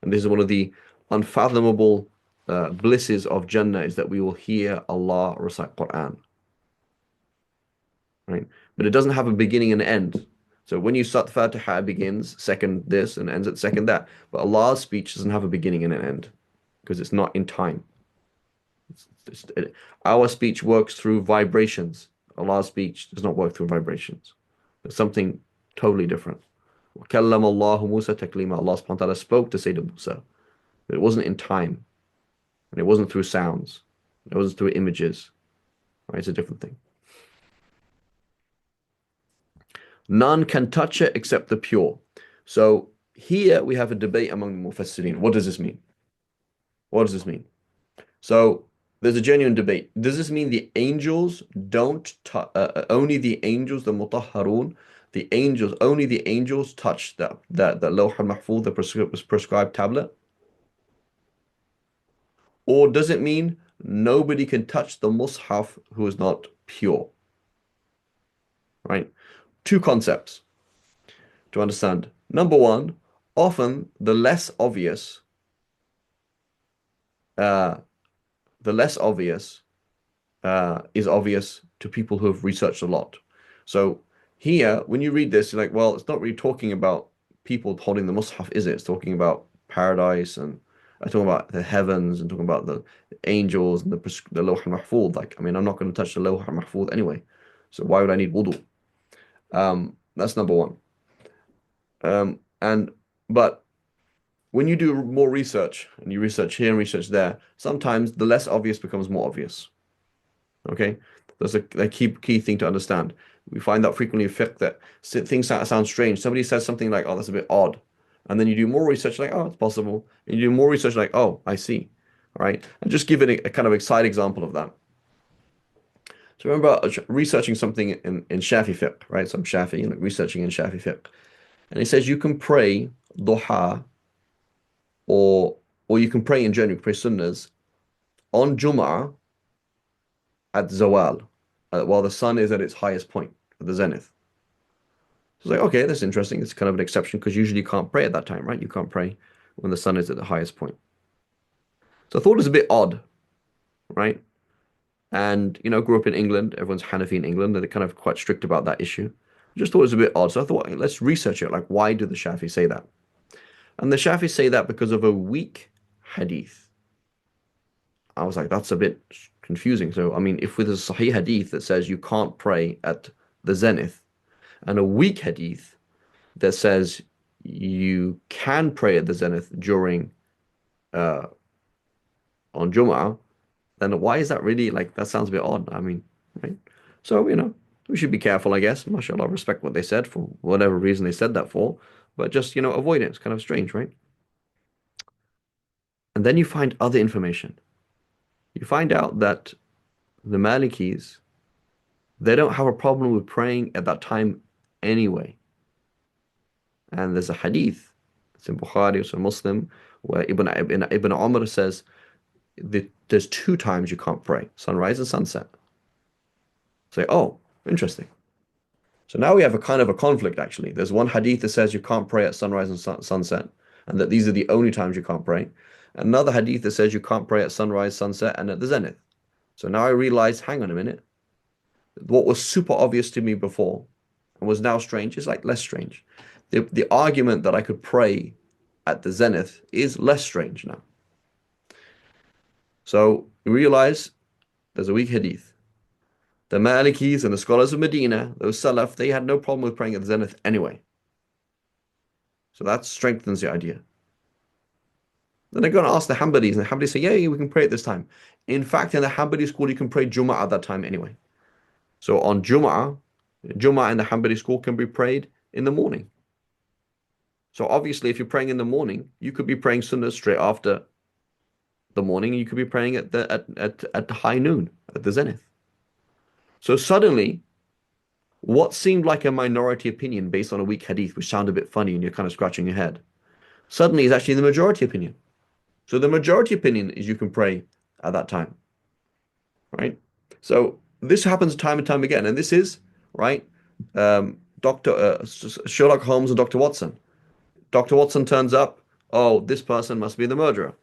And this is one of the unfathomable blisses of Jannah, is that we will hear Allah recite Quran, right? But it doesn't have a beginning and end. So when you start the Fatiha, it begins second this and ends at second that. But Allah's speech doesn't have a beginning and an end because it's not in time. Our speech works through vibrations. Allah's speech does not work through vibrations. It's something totally different. وَكَلَّمَ اللَّهُ مُوسَى تَكْلِيمًا. Allah subhanahu wa ta'ala spoke to Sayyidina Musa. But it wasn't in time. And it wasn't through sounds. It wasn't through images. Right? It's a different thing. None can touch it except the pure. So here we have a debate among the Mufassirin. What does this mean? What does this mean? So there's a genuine debate. Does this mean the angels don't only the angels, the mutahharun, the angels, only the angels touch the Lawh al-Mahfuz, the prescribed tablet? Or does it mean nobody can touch the Mus'haf who is not pure. Right? Two concepts to understand. Number one, often uh, the less obvious is obvious to people who have researched a lot. So here, when you read this, you're like, well, it's not really talking about people holding the Mus'haf, is it? It's talking about paradise and I talking about the heavens and talking about the angels and the Lawh al-Mahfuz. Like, I mean, I'm not going to touch the Lawh al-Mahfuz anyway. So why would I need wudu? That's number one. And but when you do more research and you research here and research there, sometimes the less obvious becomes more obvious. Okay, that's a key thing to understand. We find that frequently in fiqh that things sound strange. Somebody says something like, "Oh, that's a bit odd," and then you do more research, like, "Oh, it's possible." And you do more research, like, "Oh, I see." All right, and just give it a kind of a side example of that. So remember researching something in Shafi fiqh, right? So I'm Shafi, researching in Shafi fiqh, and it says you can pray duha or you can pray in general, you can pray sunnahs on Jum'ah at zawal, while the sun is at its highest point, at the zenith. So it's like, okay, that's interesting. It's kind of an exception because usually you can't pray at that time, right? You can't pray when the sun is at the highest point. So I thought it was a bit odd, right? And, grew up in England. Everyone's Hanafi in England, and they're kind of quite strict about that issue. I just thought it was a bit odd. So I thought, let's research it. Like, why do the Shafi say that? And the Shafi say that because of a weak hadith. I was like, that's a bit confusing. So, I mean, if with a Sahih hadith that says you can't pray at the zenith, and a weak hadith that says you can pray at the zenith during on Jum'ah, then why is that really like that sounds a bit odd? I mean, right? So, we should be careful, I guess. MashaAllah, respect what they said for whatever reason they said that for, but just, avoid it. It's kind of strange, right? And then you find other information. You find out that the Malikis, they don't have a problem with praying at that time anyway. And there's a hadith, it's in Bukhari, it's in Muslim, where Ibn Umar says that there's two times you can't pray, sunrise and sunset. Say, oh, interesting. So now we have a kind of a conflict, actually. There's one hadith that says you can't pray at sunrise and sunset, and that these are the only times you can't pray. Another hadith that says you can't pray at sunrise, sunset, and at the zenith. So now I realize, hang on a minute, what was super obvious to me before and was now strange is like less strange. The argument that I could pray at the zenith is less strange now. So you realize there's a weak hadith. The Malikis and the scholars of Medina, those Salaf, they had no problem with praying at the zenith anyway. So that strengthens the idea. Then they're going to ask the Hanbalis, and the Hanbalis say, yeah, we can pray at this time. In fact, in the Hanbali school, you can pray Jum'ah at that time anyway. So on Jum'ah in the Hanbali school can be prayed in the morning. So obviously, if you're praying in the morning, you could be praying Sunnah straight after the morning. You could be praying at the high noon, at the zenith. So suddenly, what seemed like a minority opinion based on a weak hadith, which sounded a bit funny and you're kind of scratching your head, suddenly is actually the majority opinion. So the majority opinion is you can pray at that time, right? So this happens time and time again, and this is right. Dr. Sherlock Holmes and Dr. Watson. Dr. Watson turns up. Oh, this person must be the murderer.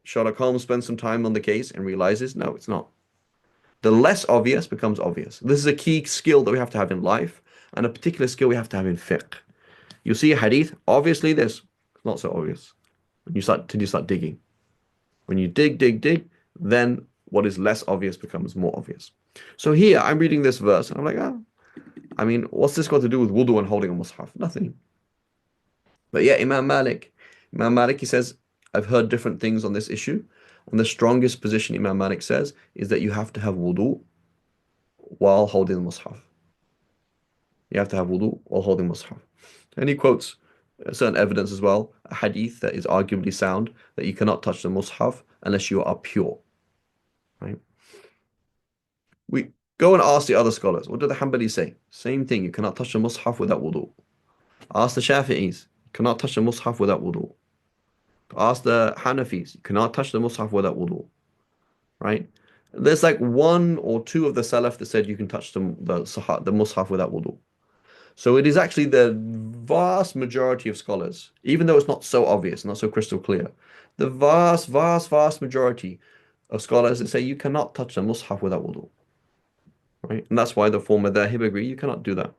Sherlock Holmes spends some time on the case and realizes, no, it's not. The less obvious becomes obvious. This is a key skill that we have to have in life, and a particular skill we have to have in fiqh. You see a hadith, obviously this, it's not so obvious. Till you start digging. When you dig, then what is less obvious becomes more obvious. So here, I'm reading this verse, and I'm like, I mean, what's this got to do with wudu and holding a mushaf? Nothing. But yeah, Imam Malik, he says, I've heard different things on this issue, and the strongest position Imam Malik says is that you have to have wudu while holding the mushaf. You have to have wudu while holding the mushaf. And he quotes certain evidence as well, a hadith that is arguably sound, that you cannot touch the mushaf unless you are pure. Right? We go and ask the other scholars, what do the Hanbalis say? Same thing, you cannot touch the mushaf without wudu. Ask the Shafi'is, you cannot touch the mushaf without wudu. Ask the Hanafis, you cannot touch the mushaf without wudu. right? There's like one or two of the Salaf that said you can touch the Mus'haf without wudu. So it is actually the vast majority of scholars, even though it's not so obvious, not so crystal clear, the vast, vast, vast majority of scholars that say you cannot touch the Mus'haf without wudu, right? And that's why the former Dhahib agree you cannot do that.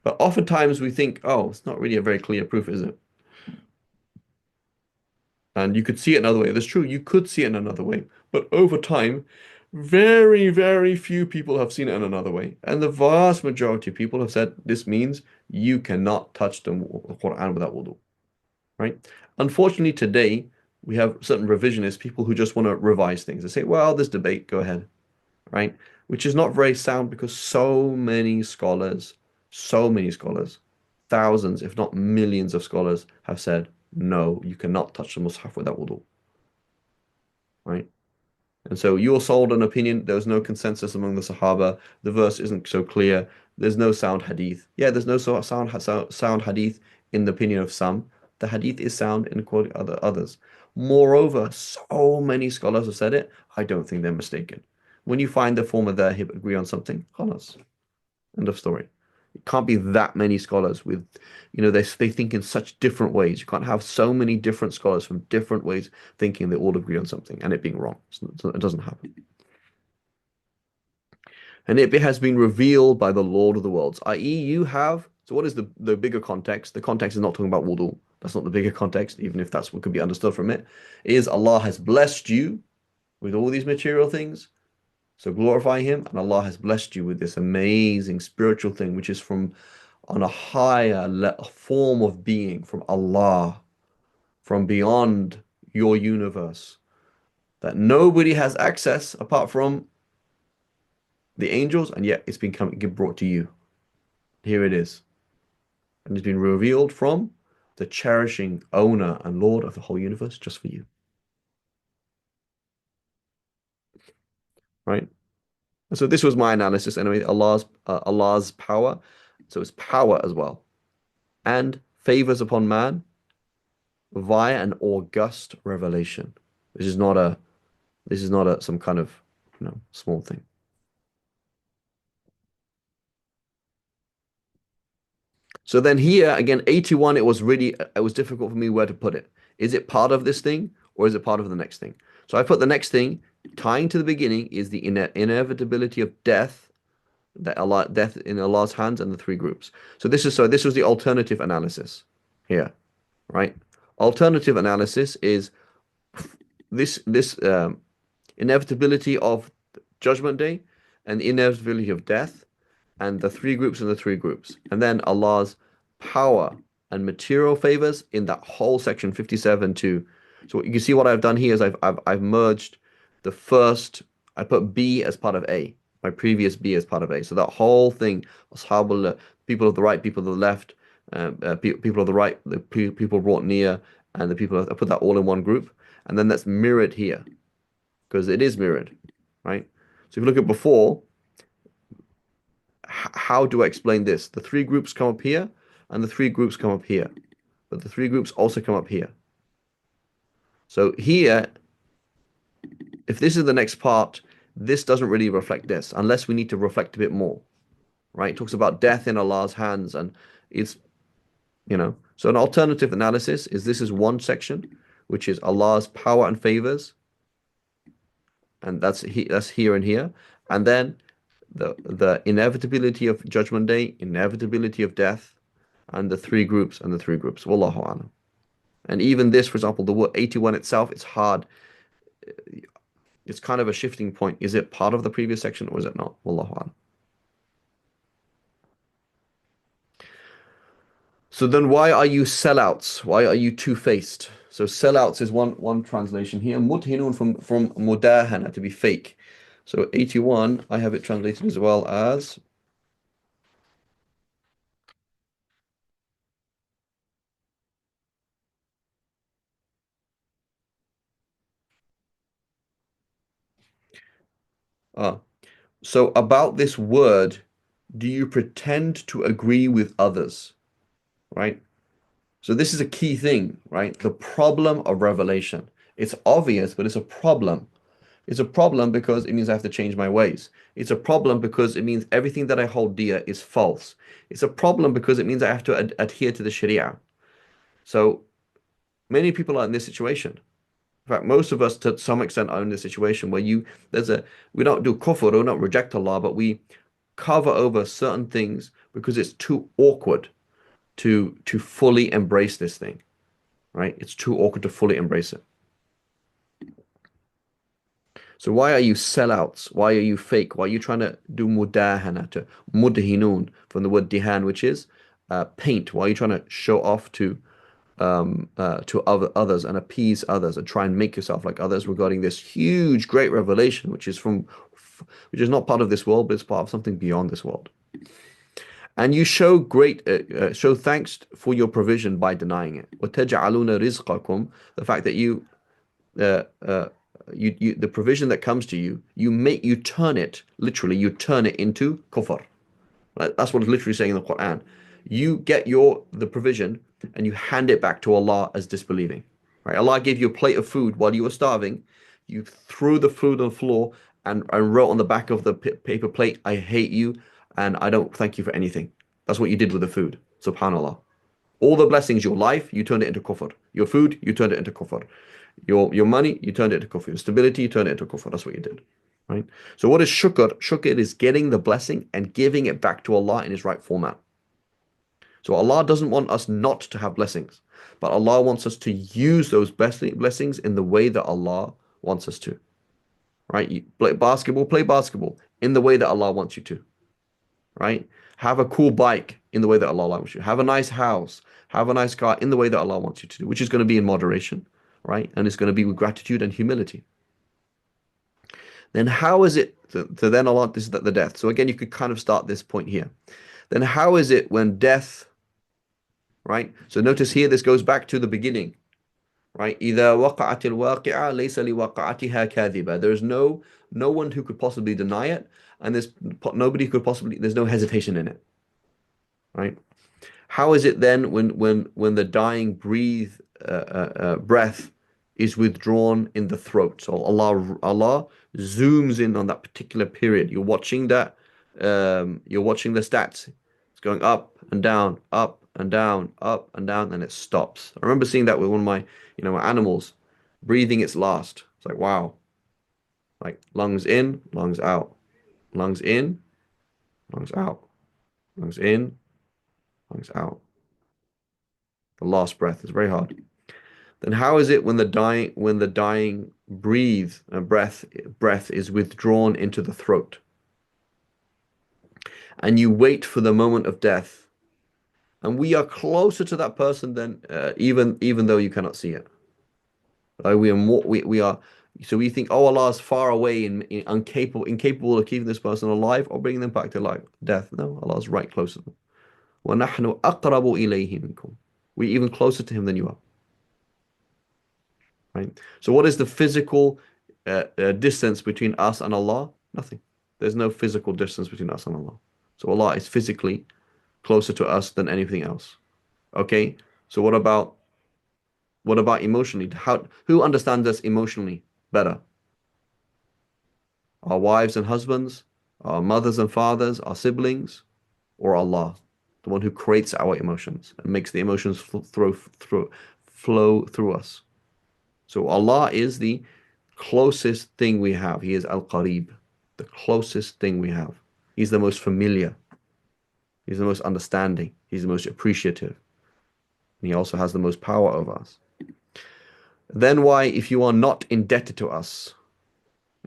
But oftentimes we think, oh, it's not really a very clear proof, is it? And you could see it another way. That's true, you could see it in another way. But over time, very, very few people have seen it in another way. And the vast majority of people have said this means you cannot touch the Quran without wudu, right? Unfortunately, today we have certain revisionist people who just want to revise things. They say, well, there's debate, go ahead, right? Which is not very sound because so many scholars, thousands, if not millions of scholars have said, no, you cannot touch the Mus'haf without wudu, right? And so you're sold an opinion. There was no consensus among the Sahaba. The verse isn't so clear. There's no sound hadith. Yeah, there's no sound hadith in the opinion of some. The hadith is sound in quoting others. Moreover, so many scholars have said it. I don't think they're mistaken. When you find the former there agree on something, khalas. End of story. It can't be that many scholars with, they think in such different ways. You can't have so many different scholars from different ways thinking they all agree on something and it being wrong. So it doesn't happen. And it has been revealed by the Lord of the worlds, i.e., you have. So what is the bigger context? The context is not talking about wudu. That's not the bigger context, even if that's what could be understood from it. Is Allah has blessed you with all these material things. So glorify Him, and Allah has blessed you with this amazing spiritual thing, which is from on a higher form of being from Allah, from beyond your universe, that nobody has access apart from the angels, and yet it's been brought to you. Here it is. And it's been revealed from the cherishing owner and Lord of the whole universe just for you. Right? And so this was my analysis anyway, Allah's power. So it's power as well. And favors upon man via an august revelation. This is not a some kind of small thing. So then here again, 81, it was difficult for me where to put it. Is it part of this thing or is it part of the next thing? So I put the next thing, tying to the beginning, is the inevitability of death, death in Allah's hands and the three groups. This was the alternative analysis here, right? Alternative analysis is this inevitability of Judgment Day and the inevitability of death and the three groups and the three groups. And then Allah's power and material favors in that whole section 57 too. So you can see what I've done here is I've merged the first, I put B as part of A, my previous B as part of A. So that whole thing, Ashabul, people of the right, people of the left, people of the right, the people brought near, and the people, I put that all in one group. And then that's mirrored here because it is mirrored, right? So if you look at before, how do I explain this? The three groups come up here and the three groups come up here, but the three groups also come up here. So here, if this is the next part, this doesn't really reflect this unless we need to reflect a bit more, right? It talks about death in Allah's hands and it's, so an alternative analysis is this is one section, which is Allah's power and favors. And that's here and here. And then the inevitability of Judgment Day, inevitability of death, and the three groups and the three groups. Wallahu a'lam. And even this, for example, the word 81 itself, it's hard. It's kind of a shifting point. Is it part of the previous section or is it not? Wallahu a'lam. So then why are you sellouts? Why are you two-faced? So sellouts is one translation here. Mudhinun from mudahana, to be fake. So 81, I have it translated as well as ah. So about this word, do you pretend to agree with others? Right? So this is a key thing, right? The problem of revelation. It's obvious, but it's a problem. It's a problem because it means I have to change my ways. It's a problem because it means everything that I hold dear is false. It's a problem because it means I have to adhere to the Sharia. So many people are in this situation. In fact, most of us to some extent are in this situation where we don't do kufr, we don't reject Allah, but we cover over certain things because it's too awkward to fully embrace this thing, right? It's too awkward to fully embrace it. So why are you sellouts? Why are you fake? Why are you trying to do mudahana, to mudhinun from the word dihan, which is paint? Why are you trying to show off to others and appease others and try and make yourself like others regarding this huge, great revelation, which is not part of this world, but it's part of something beyond this world. And you show thanks for your provision by denying it. وَتَجْعَلُونَ رِزْقَكُمْ The fact that uh, uh, the provision that comes to you, you turn it, literally, you turn it into kufr. Right? That's what it's literally saying in the Quran. You get the provision and you hand it back to Allah as disbelieving. Right? Allah gave you a plate of food while you were starving. You threw the food on the floor and wrote on the back of the paper plate, I hate you and I don't thank you for anything. That's what you did with the food. Subhanallah. All the blessings, your life, you turned it into kufr. Your food, you turned it into kufr. Your money, you turned it into kufr. Your stability, you turned it into kufr. That's what you did. Right? So what is shukr? Shukr is getting the blessing and giving it back to Allah in His right format. So Allah doesn't want us not to have blessings, but Allah wants us to use those blessings in the way that Allah wants us to. Right? You play basketball in the way that Allah wants you to. Right? Have a cool bike in the way that Allah wants you. Have a nice house. Have a nice car in the way that Allah wants you to do, which is going to be in moderation, right? And it's going to be with gratitude and humility. Then how is it to then Allah, this is the death. So again, you could kind of start this point here. Then how is it when death, right? So notice here, this goes back to the beginning, right? إِذَا وَقَعَتِ الْوَاقِعَةُ لَيْسَ لِوَقَعَتِهَا كَاذِبًا. There's no one who could possibly deny it, and there's no hesitation in it, right? How is it then when the dying breath is withdrawn in the throat? So Allah zooms in on that particular period. You're watching you're watching the stats. It's going up and down, up and down, up and down, and it stops. I remember seeing that with one of my animals breathing its last. It's like, wow. Like lungs in, lungs out, lungs in, lungs out, lungs in, lungs out. The last breath is very hard. Then how is it when the dying breath is withdrawn into the throat, and you wait for the moment of death, and we are closer to that person than even though you cannot see it. We are. So we think, oh, Allah is far away and incapable of keeping this person alive or bringing them back to life, death. No, Allah is right close to them. وَنَحْنُ أَقْرَبُ إِلَيْهِ مِنْكُمْ. We're even closer to Him than you are. Right? So what is the physical distance between us and Allah? Nothing. There's no physical distance between us and Allah. So Allah is physically closer to us than anything else. Okay? So what about emotionally? Who understands us emotionally better? Our wives and husbands, our mothers and fathers, our siblings, or Allah, the one who creates our emotions and makes the emotions flow through us. So Allah is the closest thing we have. He is Al-Qarib, the closest thing we have. He's the most familiar. He's the most understanding. He's the most appreciative. And He also has the most power over us. Then why, if you are not indebted to us,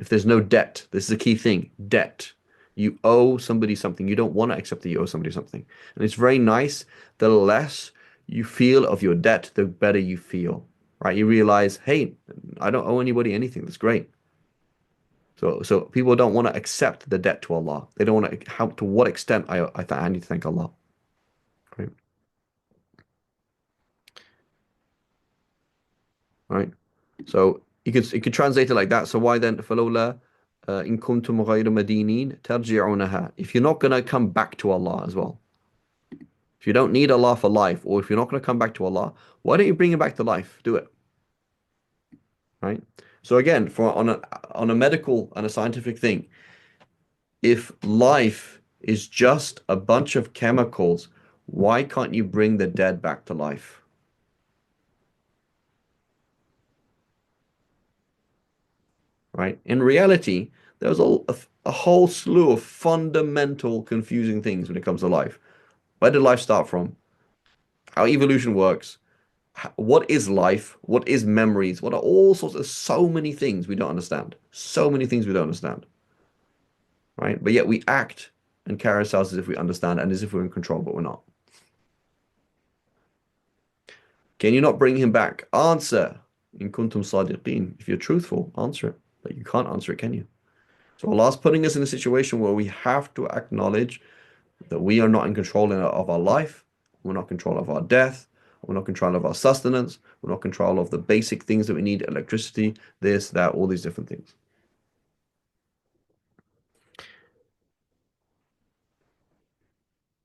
if there's no debt, this is a key thing, debt. You owe somebody something. You don't want to accept that you owe somebody something. And it's very nice. The less you feel of your debt, the better you feel. Right? You realize, hey, I don't owe anybody anything. That's great. So people don't want to accept the debt to Allah. They don't want to. To what extent I need to thank Allah. Right? Right? So you could translate it like that. So why then, فَلَوْلَا إِن كُنْتُمْ غَيْرَ مَدِينِينَ تَرْجِعُونَهَا. If you're not going to come back to Allah as well. If you don't need Allah for life, or if you're not going to come back to Allah, why don't you bring it back to life? Do it. Right? So again, for on a medical and a scientific thing, if life is just a bunch of chemicals, why can't you bring the dead back to life? Right? In reality, there's a whole slew of fundamental confusing things when it comes to life. Where did life start from? How evolution works? What is life? What is memories? What are all sorts of so many things we don't understand? So many things we don't understand, right? But yet we act and carry ourselves as if we understand and as if we're in control, but we're not. Can you not bring him back? Answer. In kuntum sadiqeen. If you're truthful, answer it. But you can't answer it, can you? So Allah's putting us in a situation where we have to acknowledge that we are not in control of our life, we're not in control of our death, we're not in control of our sustenance, we're not in control of the basic things that we need, electricity, this, that, all these different things.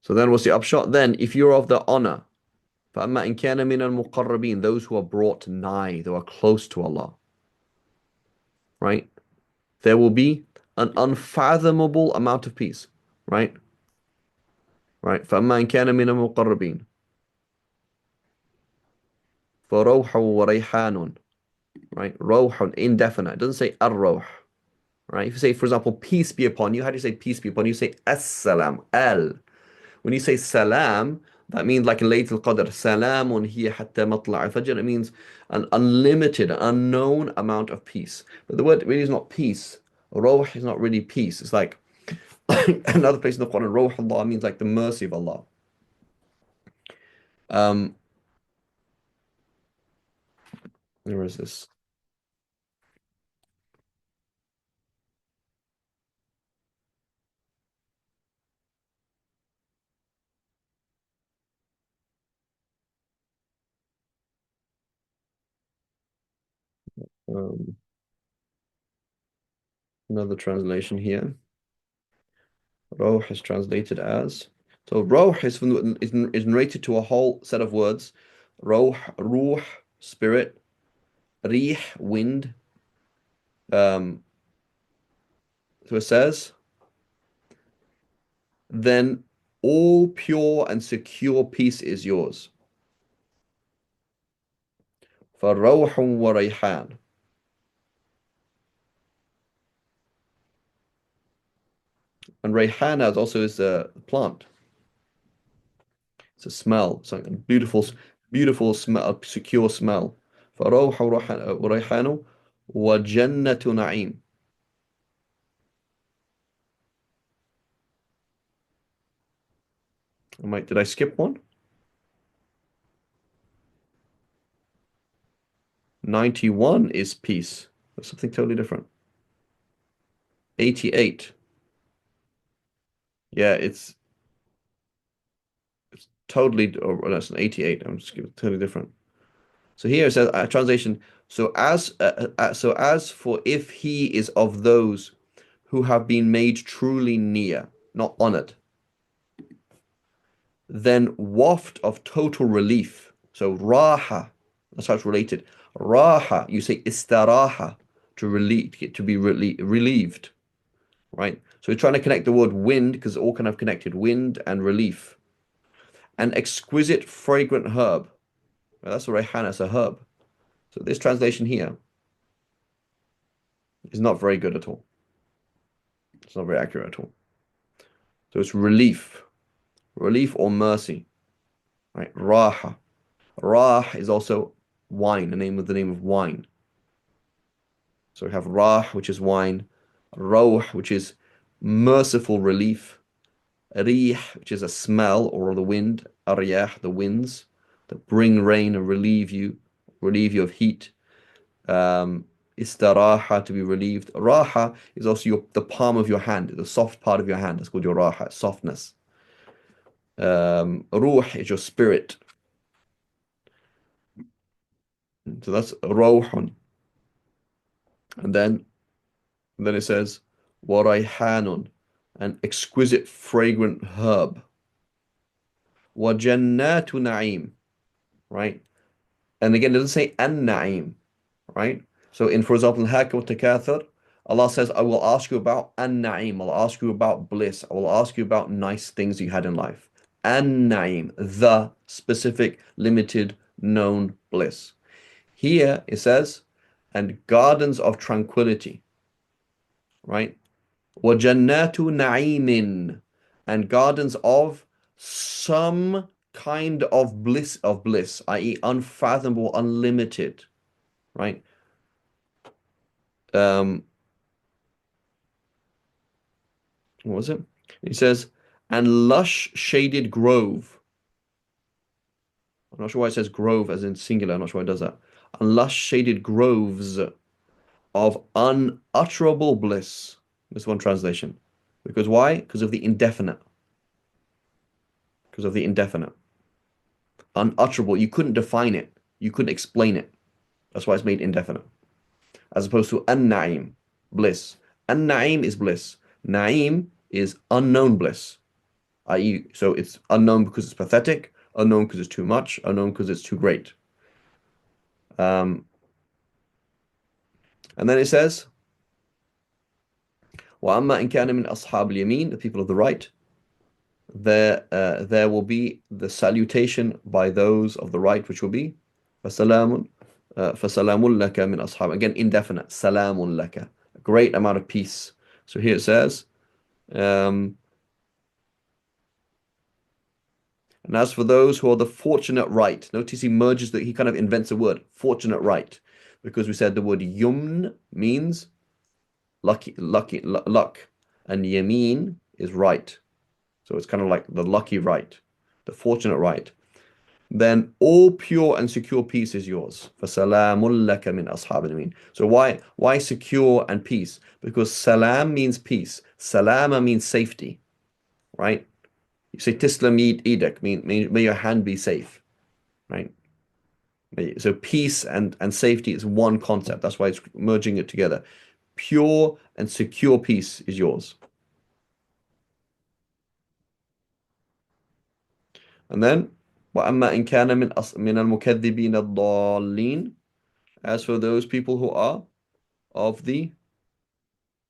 So then what's the upshot? Then, if you're of the honor, فَأَمَّا إِن كَانَ مِنَ الْمُقَرَّبِينَ, those who are brought nigh, they are close to Allah, right? There will be an unfathomable amount of peace, right? Right? فَأَمَّا إِن كَانَ مِنَ الْمُقَرَّبِينَ فَرَوْحٌ وَرَيْحَانٌ, right? Rawhun, indefinite. It doesn't say ar-rawh, right? If you say, for example, peace be upon you, how do you say peace be upon you? You say as-salam, al. When you say salam, that means like in Laylatul Qadr, salamun hiya hatta matla' al-fajr. It means an unlimited, unknown amount of peace. But the word really is not peace. Rawh is not really peace. It's like another place in the Quran, Rawh Allah means like the mercy of Allah. Um, where is this? Um, another translation here. Rawh is translated as. So Rawh is narrated to a whole set of words. Rawh, Ruh, spirit, Rih, wind. Um, so it says, then all pure and secure peace is yours. فَرَوْحٌ وَرَيْحَانٌ. And Rayhana is also is a plant. It's a smell. It's like a beautiful, beautiful smell, a secure smell. فَرَوْحٌ وَرَيْحَانٌ وَجَنَّةُ نَعِيمٍ. Did I skip one? 91 is peace. That's something totally different. 88. Yeah, it's totally, or that's an 88. I'm just totally different. So here it says translation. So as for if he is of those who have been made truly near, not honored, then waft of total relief. So raha, that's how it's related. Raha, you say istaraha, to relieve, to be relieved, right? So we're trying to connect the word wind because it's all kind of connected, wind and relief. An exquisite fragrant herb. Well, that's a rayhana, it's a herb. So this translation here is not very good at all. It's not very accurate at all. So it's relief, relief or mercy, right? Raha. Rah is also wine, the name of wine. So we have Rah, which is wine, Rawh, which is merciful relief, Rih, which is a smell or the wind, Ariyah, the winds that bring rain and relieve you of heat. Istaraha, to be relieved. Raha is also the palm of your hand, the soft part of your hand. That's called your raha, softness. Ruh is your spirit. So that's Rawhun. And then it says, Warayhanun, an exquisite fragrant herb. Wajannatu na'im, right? And again, it doesn't say an na'im, right? So in, for example, in Haka wa Takathur, Allah says, I will ask you about an-na'im. I'll ask you about bliss. I will ask you about nice things you had in life. An-na'im, the specific, limited, known bliss. Here it says, and gardens of tranquility, right? وَجَنَّاتُ نَعِيمٍ, and gardens of some kind of bliss, i.e. unfathomable, unlimited, right? Um, what was it? He says, and lush shaded grove. I'm not sure why it says grove as in singular. I'm not sure why it does that. And lush shaded groves of unutterable bliss. This one translation. Because why? Because of the indefinite. Because of the indefinite. Unutterable. You couldn't define it. You couldn't explain it. That's why it's made indefinite. As opposed to an-na'im, bliss. An-na'im is bliss. Na'im is unknown bliss. I.e., so it's unknown because it's pathetic, unknown because it's too much, unknown because it's too great. Um, and then it says, وَأَمَّا إِنْ كَانَ مِنْ أَصْحَابِ الْيَمِينَ, the people of the right, there will be the salutation by those of the right, which will be فَسَلَامٌ فَسَلَامٌ لَكَ مِنْ أَصْحَابِ. Again, indefinite. سَلَامٌ لَكَ. A great amount of peace. So here it says, and as for those who are the fortunate right, notice he merges that he kind of invents a word, fortunate right, because we said the word yumn means luck, and yameen is right. So it's kind of like the lucky right, the fortunate right. Then all pure and secure peace is yours. فَسَلَامٌ لَكَ مِنْ أَصْحَابِ الْيَمِينَ. So why secure and peace? Because salam means peace. Salama means safety, right? You say tislam edak, may your hand be safe, right? So peace and safety is one concept. That's why it's merging it together. Pure and secure peace is yours. And then, وَأَمَّا إِنْ كَانَ مِنَ الْمُكَذِّبِينَ الضَّالِّينَ, as for those people who are of the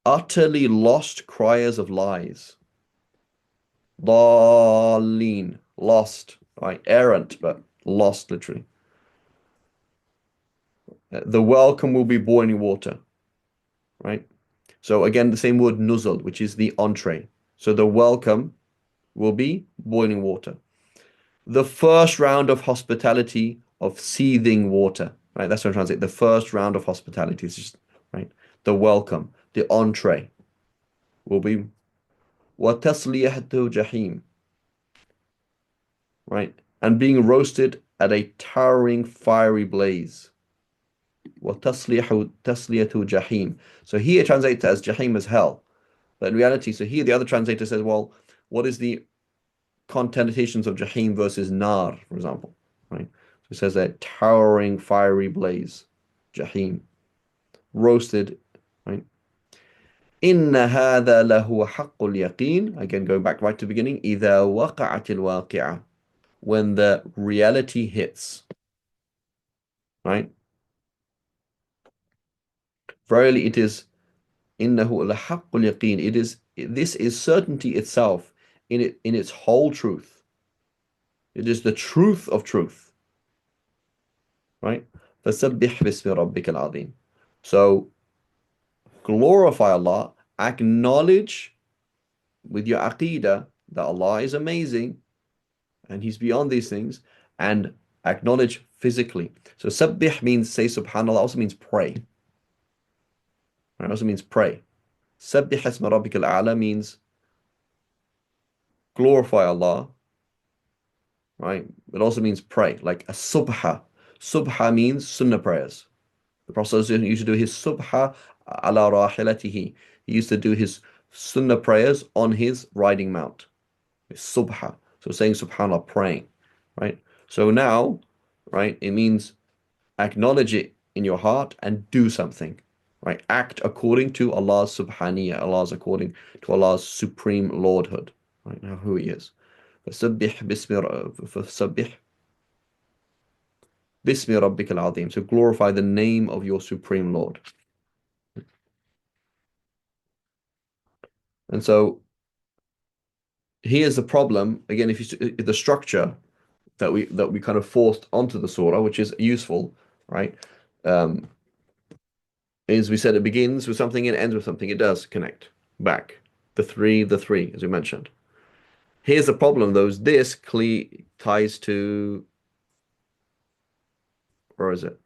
utterly lost criers of lies. ضَالِّينَ, lost, right? Errant, but lost literally. The welcome will be boiling water, right? So again, the same word nuzul, which is the entree. So the welcome will be boiling water. The first round of hospitality of seething water, right? That's what I'm trying to say. The first round of hospitality is just, right? The welcome, the entree will be وَتَصْلِيَةُ جَحِيمٍ, right? And being roasted at a towering fiery blaze. وَتَصْلِيَةُ جَحِيمٍ. So here it translates as Jahim as hell. But in reality, so here the other translator says, well, what is the connotations of Jahim versus Nar, for example, right? So it says that towering fiery blaze, Jahim, roasted, right? إِنَّ هَذَا لَهُوَ حَقُّ الْيَقِينِ. Again, going back right to the beginning, إِذَا وَقَعَتِ الْوَاقِعَةِ, when the reality hits, right? Verily it is إِنَّهُ لَحَقُّ الْيَقِينِ. This is certainty itself in its whole truth. It is the truth of truth, right? فَسَبِّحْ بِاسْمِ رَبِّكَ الْعَظِيمِ. So glorify Allah, acknowledge with your aqidah that Allah is amazing and He's beyond these things, and acknowledge physically. So sabbih means say subhanallah, also means pray. It also means pray. Sabbih isma rabbika al-a'la means glorify Allah, right? It also means pray, like a subha. Subha means sunnah prayers. The Prophet used to do his subha ala rahilatihi. He used to do his sunnah prayers on his riding mount. Subha. So saying subhanallah, praying, right? So now, right, it means acknowledge it in your heart and do something, right? Act according to Allah's subhaniyah, according to Allah's supreme lordhood, right? Now who He is. فسبح باسم فسبح Bismi rabbikal azim. So glorify the name of your supreme Lord. And so here's the problem. Again, if the structure that we kind of forced onto the surah, which is useful, right? Um, is we said it begins with something and ends with something. It does connect back. The three, as we mentioned. Here's the problem, though, is this ties to, where is it?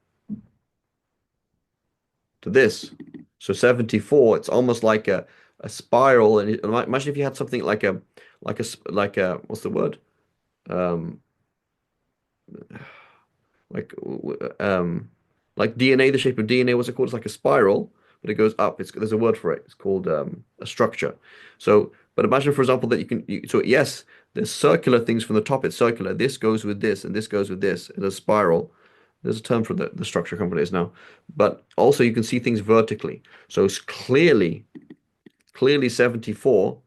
To this. So 74, it's almost like a spiral. And imagine if you had something like a what's the word? Um, like like DNA, the shape of DNA, what's it called? It's like a spiral, but it goes up. There's a word for it. It's called a structure. So, but imagine, for example, that so yes, there's circular things from the top. It's circular. This goes with this, and this goes with this. It's a spiral. There's a term for the structure companies now, but also you can see things vertically. So it's clearly 74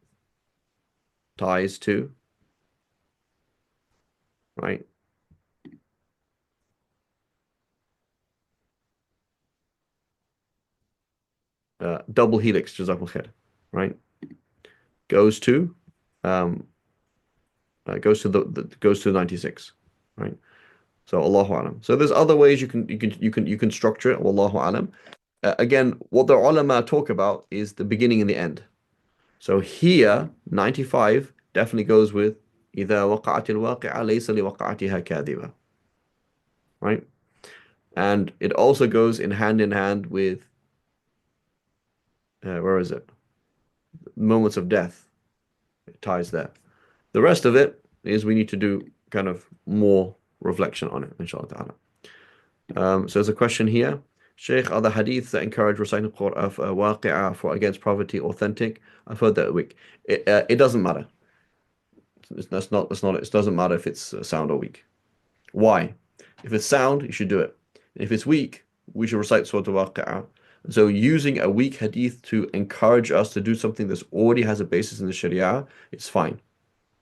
ties to, right? Double helix, Jazakumullah khair, right? Goes to um, goes to goes to 96, right? So Allahu alam. So there's other ways you can structure it. Wallahu alam. Again, what the ulama talk about is the beginning and the end. So here, 95 definitely goes with إذا وقعت الواقعة ليس لوقعتها كاذبة, right? And it also goes in hand with where is it? Moments of death. It ties there. The rest of it is we need to do kind of more reflection on it, inshallah ta'ala. So there's a question here. Sheikh, are the hadiths that encourage reciting Quran of Waqiah for against poverty authentic? I've heard that weak. It doesn't matter. That's not it doesn't matter if it's sound or weak. Why? If it's sound, you should do it. If it's weak, we should recite Surah Al-Waqi'ah. So using a weak hadith to encourage us to do something that already has a basis in the Sharia, it's fine,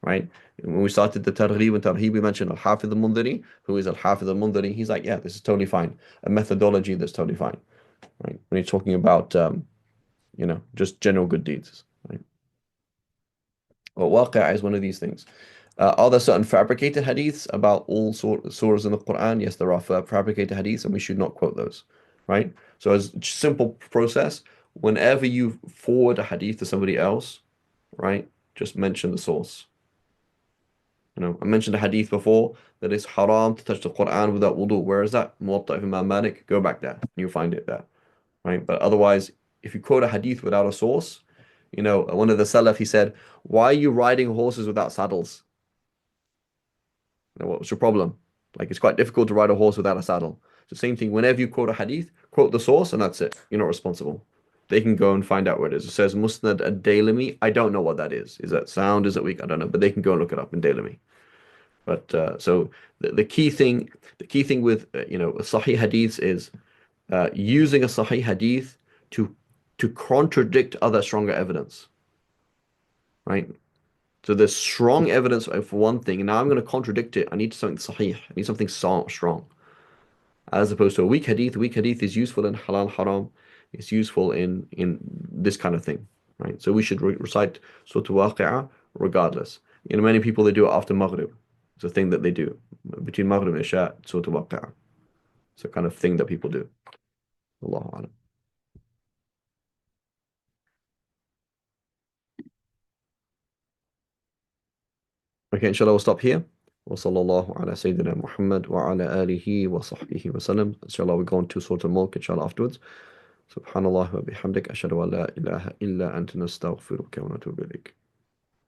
right? When we started the Targhib and Tarhib, we mentioned Al-Hafidh al-Mundari. Who is Al-Hafidh al-Mundari? He's like, yeah, this is totally fine. A methodology that's totally fine, right? When you're talking about, just general good deeds, right? Well, Waqi'ah is one of these things. Are there certain fabricated hadiths about all surahs in the Quran? Yes, there are fabricated hadiths, and we should not quote those, right? So, as a simple process, whenever you forward a hadith to somebody else, right, just mention the source. I mentioned a hadith before that it's haram to touch the Quran without wudu. Where is that? Muwatta of Imam Malik. Go back there, and you'll find it there, right? But otherwise, if you quote a hadith without a source, one of the Salaf, he said, "Why are you riding horses without saddles? What's your problem? Like, it's quite difficult to ride a horse without a saddle." It's the same thing. Whenever you quote a hadith, quote the source, and that's it. You're not responsible. They can go and find out where it is. It says Musnad ad-Dailami. I don't know what that is. Is that sound? Is it weak? I don't know. But they can go and look it up in Dailami. But so the key thing with Sahih hadiths is using a Sahih hadith to contradict other stronger evidence, right? So there's strong evidence for one thing, and now I'm going to contradict it. I need something sahih. I need something strong. As opposed to a weak hadith. A weak hadith is useful in halal haram. It's useful in this kind of thing, right? So we should recite Surah Waqi'ah regardless. Many people, they do it after Maghrib. It's a thing that they do. Between Maghrib and Isha, Surah Waqi'ah. It's a kind of thing that people do. Allahu A'lam. Okay, inshallah, we'll stop here. وصلى الله على سيدنا محمد وعلى آله وصحبه وسلم. Inshallah, we'll go on to Surah Al-Mulk, inshallah, afterwards. سبحان الله وبحمدك أشهد أن لا إله إلا أنت نستغفرك ونتوب إليك.